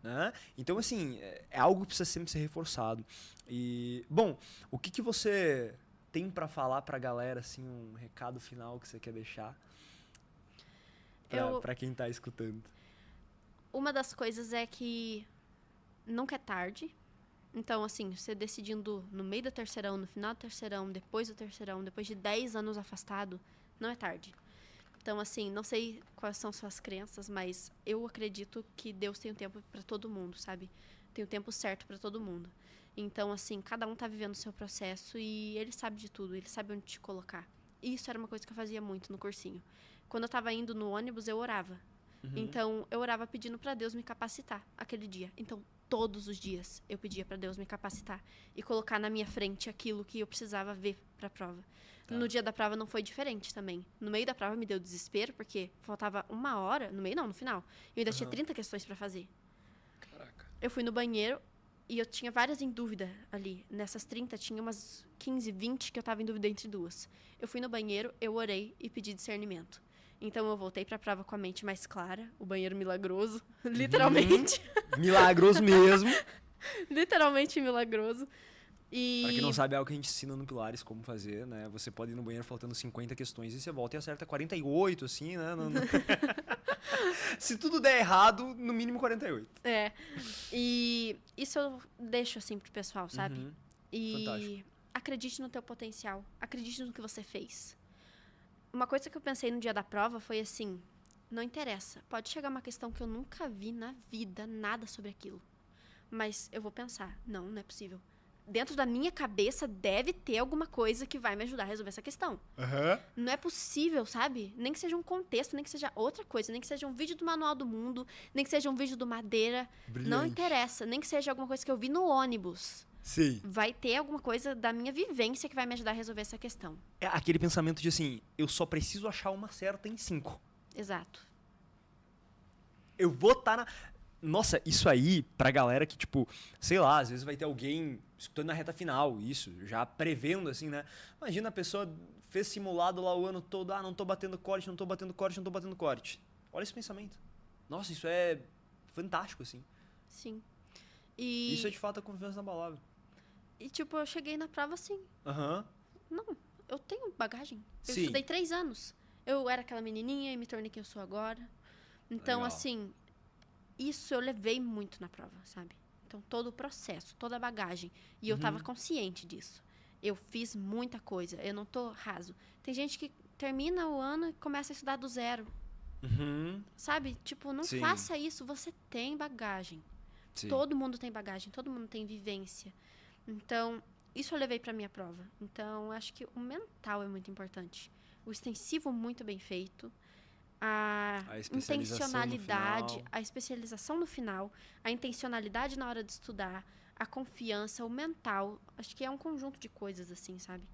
Né? Então, assim, é algo que precisa sempre ser reforçado. E, bom, o que você tem pra falar pra galera, assim, um recado final que você quer deixar pra quem tá escutando? Uma das coisas é que nunca é tarde. Então, assim, você decidindo no meio do terceirão, no final do terceirão, depois do terceirão, depois de 10 anos afastado, não é tarde. Então, assim, não sei quais são suas crenças, mas eu acredito que Deus tem um tempo para todo mundo, sabe? Tem o tempo certo para todo mundo. Então, assim, cada um tá vivendo o seu processo e ele sabe de tudo, ele sabe onde te colocar. E isso era uma coisa que eu fazia muito no cursinho. Quando eu tava indo no ônibus, eu orava. Uhum. Então, eu orava pedindo para Deus me capacitar aquele dia. Então, todos os dias eu pedia para Deus me capacitar e colocar na minha frente aquilo que eu precisava ver para a prova. Tá. No dia da prova não foi diferente também. No meio da prova me deu desespero porque faltava 1 hora, no meio não, no final. Eu ainda tinha 30 questões para fazer. Caraca. Eu fui no banheiro e eu tinha várias em dúvida ali. Nessas 30 tinha umas 15, 20 que eu tava em dúvida entre 2. Eu fui no banheiro, eu orei e pedi discernimento. Então, eu voltei pra prova com a mente mais clara. O banheiro milagroso. Literalmente. Milagroso mesmo. Literalmente milagroso. E... Pra quem não sabe, é algo que a gente ensina no Pilares como fazer, né? Você pode ir no banheiro faltando 50 questões e você volta e acerta 48, assim, né? Se tudo der errado, no mínimo 48. É. E isso eu deixo, assim, pro pessoal, sabe? Uhum. E Fantástico. acredite no teu potencial. Acredite no que você fez. Uma coisa que eu pensei no dia da prova foi assim, não interessa, pode chegar uma questão que eu nunca vi na vida nada sobre aquilo, mas eu vou pensar, não é possível, dentro da minha cabeça deve ter alguma coisa que vai me ajudar a resolver essa questão. Não é possível, sabe? Nem que seja um contexto, nem que seja outra coisa, nem que seja um vídeo do Manual do Mundo, nem que seja um vídeo do Madeira. Brilhante. Não interessa, nem que seja alguma coisa que eu vi no ônibus. Sim. Vai ter alguma coisa da minha vivência que vai me ajudar a resolver essa questão. É aquele pensamento de assim, eu só preciso achar uma certa em 5. Exato. Eu vou estar na... Nossa, isso aí, pra galera que, tipo, sei lá, às vezes vai ter alguém escutando na reta final, isso, já prevendo, assim, né? Imagina a pessoa fez simulado lá o ano todo, não tô batendo corte, não tô batendo corte, não tô batendo corte. Olha esse pensamento. Nossa, isso é fantástico, assim. Sim. E, Isso é de fato a confiança na palavra. e, tipo, eu cheguei na prova assim. Aham. Não, eu tenho bagagem. Eu Sim. estudei 3 anos. Eu era aquela menininha e me tornei quem eu sou agora. Então, Legal. assim, isso eu levei muito na prova, sabe? Então, todo o processo, toda a bagagem. E eu tava consciente disso. Eu fiz muita coisa. Eu não tô raso. Tem gente que termina o ano e começa a estudar do zero. Uhum. Sabe? Tipo, não Sim. faça isso. Você tem bagagem. Sim. Todo mundo tem bagagem. Todo mundo tem vivência. Então, isso eu levei pra minha prova. Então, acho que o mental é muito importante. O extensivo muito bem feito. A especialização intencionalidade, no final. a especialização no final, a intencionalidade na hora de estudar, a confiança, o mental. Acho que é um conjunto de coisas assim, sabe?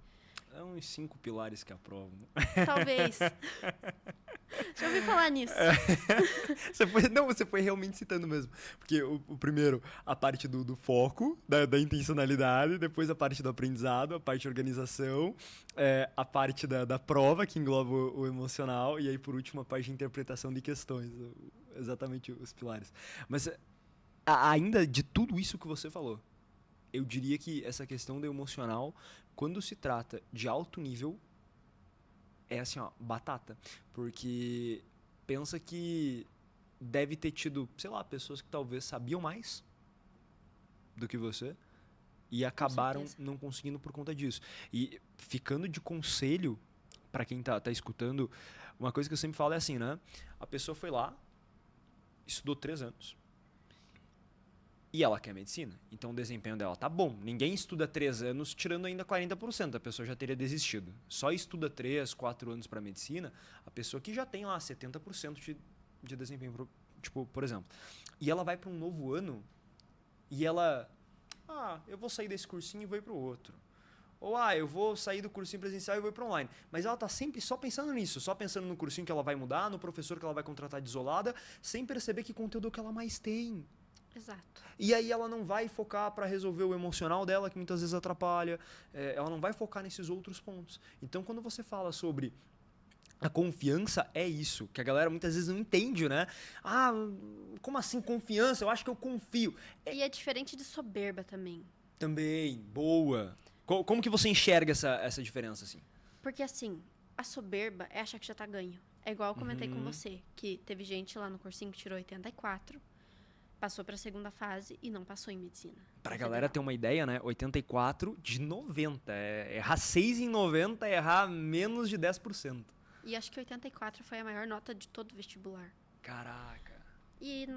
É uns 5 pilares que aprovam. Talvez. Já ouvi falar nisso. Você foi realmente citando mesmo. Porque o primeiro, a parte do foco, da intencionalidade, depois a parte do aprendizado, a parte de organização, a parte da prova, que engloba o emocional, e aí, por último, a parte de interpretação de questões. Exatamente os pilares. Mas, ainda de tudo isso que você falou, eu diria que essa questão do emocional, quando se trata de alto nível, é assim, ó, batata. Porque pensa que deve ter tido, sei lá, pessoas que talvez sabiam mais do que você e acabaram certeza. não conseguindo por conta disso. E ficando de conselho pra quem tá escutando, uma coisa que eu sempre falo é assim, né? A pessoa foi lá, estudou 3 anos e ela quer medicina. Então o desempenho dela tá bom. Ninguém estuda 3 anos tirando ainda 40%. A pessoa já teria desistido. Só estuda 3, 4 anos para medicina a pessoa que já tem lá 70% de desempenho, tipo, por exemplo. E ela vai para um novo ano e ela... eu vou sair desse cursinho e vou ir para o outro. Ou, eu vou sair do cursinho presencial e vou ir para online. Mas ela tá sempre só pensando nisso. Só pensando no cursinho que ela vai mudar, no professor que ela vai contratar de isolada, sem perceber que conteúdo que ela mais tem. Exato. E aí ela não vai focar para resolver o emocional dela, que muitas vezes atrapalha. Ela não vai focar nesses outros pontos. Então, quando você fala sobre a confiança, é isso. Que a galera muitas vezes não entende, né? Como assim confiança? Eu acho que eu confio. E é diferente de soberba também. Também, boa. Como que você enxerga essa diferença, assim? Porque, assim, a soberba é achar que já tá ganho. É igual eu comentei com você, que teve gente lá no cursinho que tirou 84, passou pra segunda fase e não passou em medicina. Pra galera ter uma ideia, né? 84 de 90. Errar 6 em 90 é errar menos de 10%. E acho que 84 foi a maior nota de todo o vestibular. Caraca. E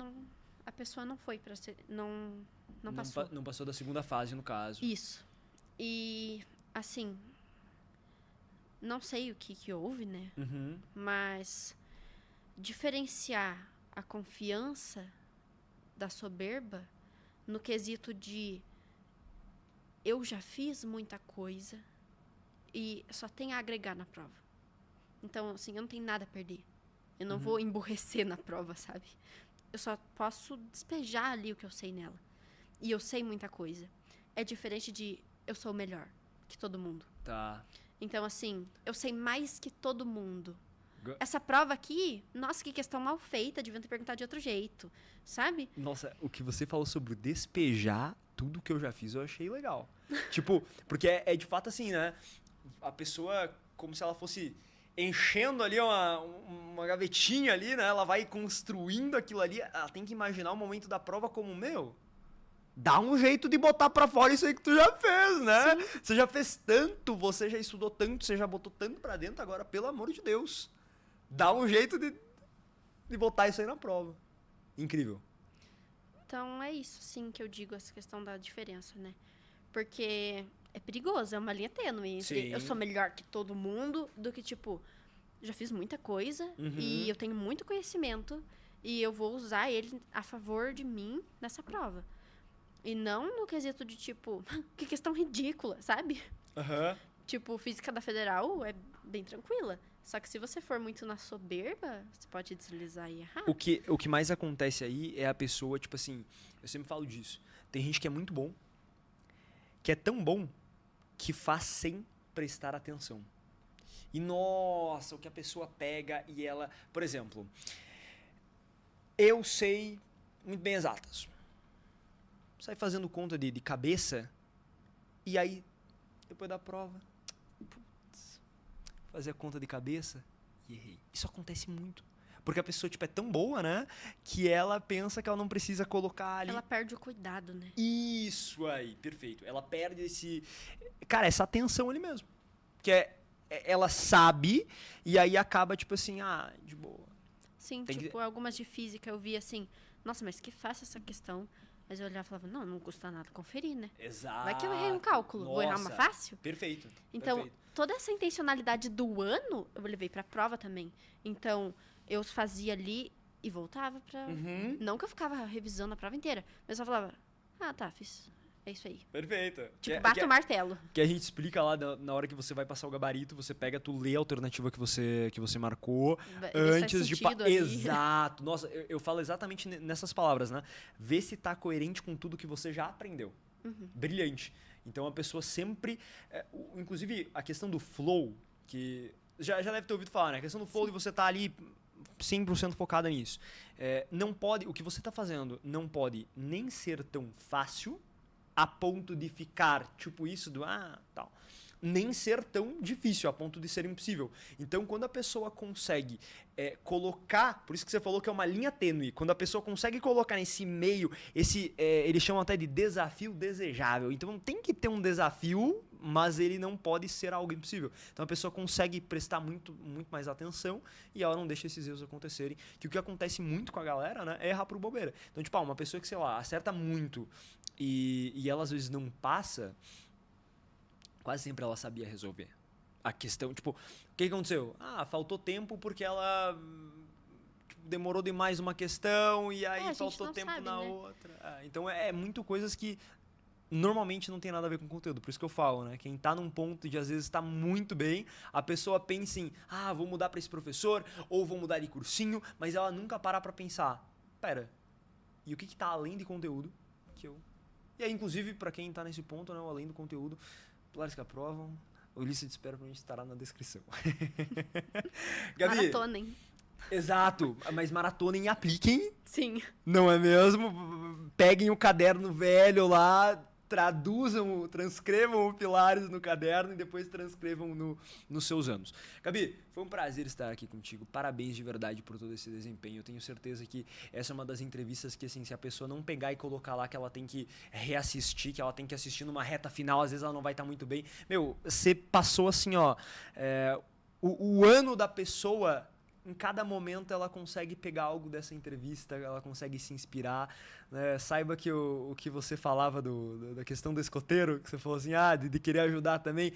a pessoa não foi pra ser... Não passou. Não passou da segunda fase, no caso. Isso. E, assim, não sei o que houve, né? Mas diferenciar a confiança da soberba no quesito de eu já fiz muita coisa e só tem a agregar na prova. Então, assim, eu não tenho nada a perder. Eu não vou emburrecer na prova, sabe? Eu só posso despejar ali o que eu sei nela. E eu sei muita coisa. É diferente de eu sou melhor que todo mundo. Tá. Então, assim, eu sei mais que todo mundo. Essa prova aqui, nossa, que questão mal feita, deviam ter perguntado de outro jeito, sabe? Nossa, o que você falou sobre despejar tudo que eu já fiz, eu achei legal. Tipo, porque é de fato assim, né? A pessoa, como se ela fosse enchendo ali uma gavetinha ali, né? Ela vai construindo aquilo ali. Ela tem que imaginar o momento da prova como, dá um jeito de botar pra fora isso aí que tu já fez, né? Sim. Você já fez tanto, você já estudou tanto, você já botou tanto pra dentro, agora, pelo amor de Deus, dá um jeito de botar isso aí na prova. Incrível. Então, é isso, sim, que eu digo, essa questão da diferença, né? Porque é perigoso, é uma linha tênue entre Sim. eu sou melhor que todo mundo, do que, tipo, já fiz muita coisa Uhum. e eu tenho muito conhecimento e eu vou usar ele a favor de mim nessa prova. E não no quesito de, tipo, que questão ridícula, sabe? Aham. Tipo, física da federal é bem tranquila. Só que se você for muito na soberba, você pode deslizar e errar. O que mais acontece aí é a pessoa, tipo assim, eu sempre falo disso. Tem gente que é muito bom, que é tão bom, que faz sem prestar atenção. E nossa, o que a pessoa pega e ela. Por exemplo, eu sei muito bem exatas. Sai fazendo conta de cabeça, e aí, depois da prova, putz, fazer a conta de cabeça e errei. Isso acontece muito. Porque a pessoa, tipo, é tão boa, né? Que ela pensa que ela não precisa colocar ali. Ela perde o cuidado, né? Isso aí, perfeito. Ela perde esse. Cara, essa atenção ali mesmo. Que ela sabe e aí acaba, tipo assim, ah, de boa. Sim, Tem que- tipo, algumas de física eu vi assim, nossa, mas que fácil essa questão. Mas eu olhava e falava, não custa nada conferir, né? Exato. Vai que eu errei um cálculo, vou errar uma Nossa, fácil? Perfeito. Então, perfeito. toda essa intencionalidade do ano, eu levei pra prova também. Então, eu fazia ali e voltava pra... Uhum. Não que eu ficava revisando a prova inteira, mas eu só falava, ah, tá, fiz. É isso aí. Perfeito. Tipo, bato o martelo. Que a gente explica lá na hora que você vai passar o gabarito, você pega, tu lê a alternativa que você marcou Vê se faz antes de... sentido ali. Exato. Nossa, eu falo exatamente nessas palavras, né? Vê se tá coerente com tudo que você já aprendeu. Brilhante. Então a pessoa sempre... inclusive, a questão do flow, que já deve ter ouvido falar, né? A questão do flow de você tá ali 100% focada nisso. Não pode... O que você tá fazendo não pode nem ser tão fácil a ponto de ficar, tipo isso do, tal. Nem ser tão difícil, a ponto de ser impossível. Então, quando a pessoa consegue colocar, por isso que você falou que é uma linha tênue, quando a pessoa consegue colocar nesse meio, eles chamam até de desafio desejável. Então, tem que ter um desafio, mas ele não pode ser algo impossível. Então, a pessoa consegue prestar muito, muito mais atenção e ela não deixa esses erros acontecerem. Que o que acontece muito com a galera, né, é errar por bobeira. Então, tipo, uma pessoa que, sei lá, acerta muito e ela às vezes não passa, quase sempre ela sabia resolver. A questão, tipo, o que aconteceu? Faltou tempo porque ela demorou demais uma questão e aí a gente faltou não tempo sabe, na né? outra. Então é muito coisas que normalmente não tem nada a ver com conteúdo. Por isso que eu falo, né? Quem tá num ponto de às vezes tá muito bem, a pessoa pensa em, vou mudar pra esse professor ou vou mudar de cursinho, mas ela nunca para pra pensar, pera, e o que tá além de conteúdo que eu... E aí, inclusive, pra quem tá nesse ponto, né, além do conteúdo, Pilares que aprovam, o lista de espera pra gente estará na descrição. Gabi, Maratonem. exato, mas maratonem e apliquem, Sim. não é mesmo? Peguem o caderno velho lá, transcrevam o Pilares no caderno e depois transcrevam nos seus anos. Gabi, foi um prazer estar aqui contigo. Parabéns de verdade por todo esse desempenho. Eu tenho certeza que essa é uma das entrevistas que, assim, se a pessoa não pegar e colocar lá que ela tem que reassistir, que ela tem que assistir numa reta final, às vezes ela não vai estar muito bem. Meu, você passou assim, ó, o ano da pessoa... Em cada momento ela consegue pegar algo dessa entrevista, ela consegue se inspirar, né? Saiba que o que você falava da questão do escoteiro, que você falou assim, de querer ajudar também,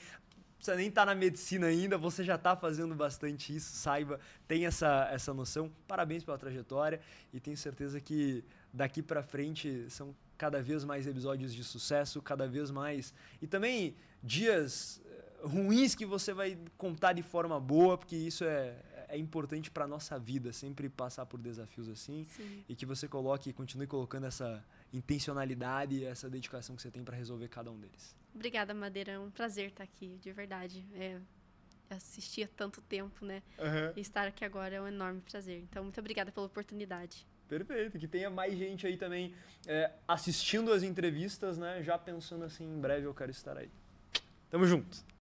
você nem tá na medicina ainda, você já tá fazendo bastante isso, saiba, tem essa noção. Parabéns pela trajetória e tenho certeza que daqui pra frente são cada vez mais episódios de sucesso, cada vez mais... E também dias ruins que você vai contar de forma boa, porque isso é importante para nossa vida, sempre passar por desafios assim. Sim. E que você continue colocando essa intencionalidade e essa dedicação que você tem para resolver cada um deles. Obrigada, Madeira. É um prazer estar aqui, de verdade. Eu assisti há tanto tempo, né? Uhum. E estar aqui agora é um enorme prazer. Então, muito obrigada pela oportunidade. Perfeito, que tenha mais gente aí também assistindo as entrevistas, né? Já pensando assim, em breve eu quero estar aí. Tamo junto!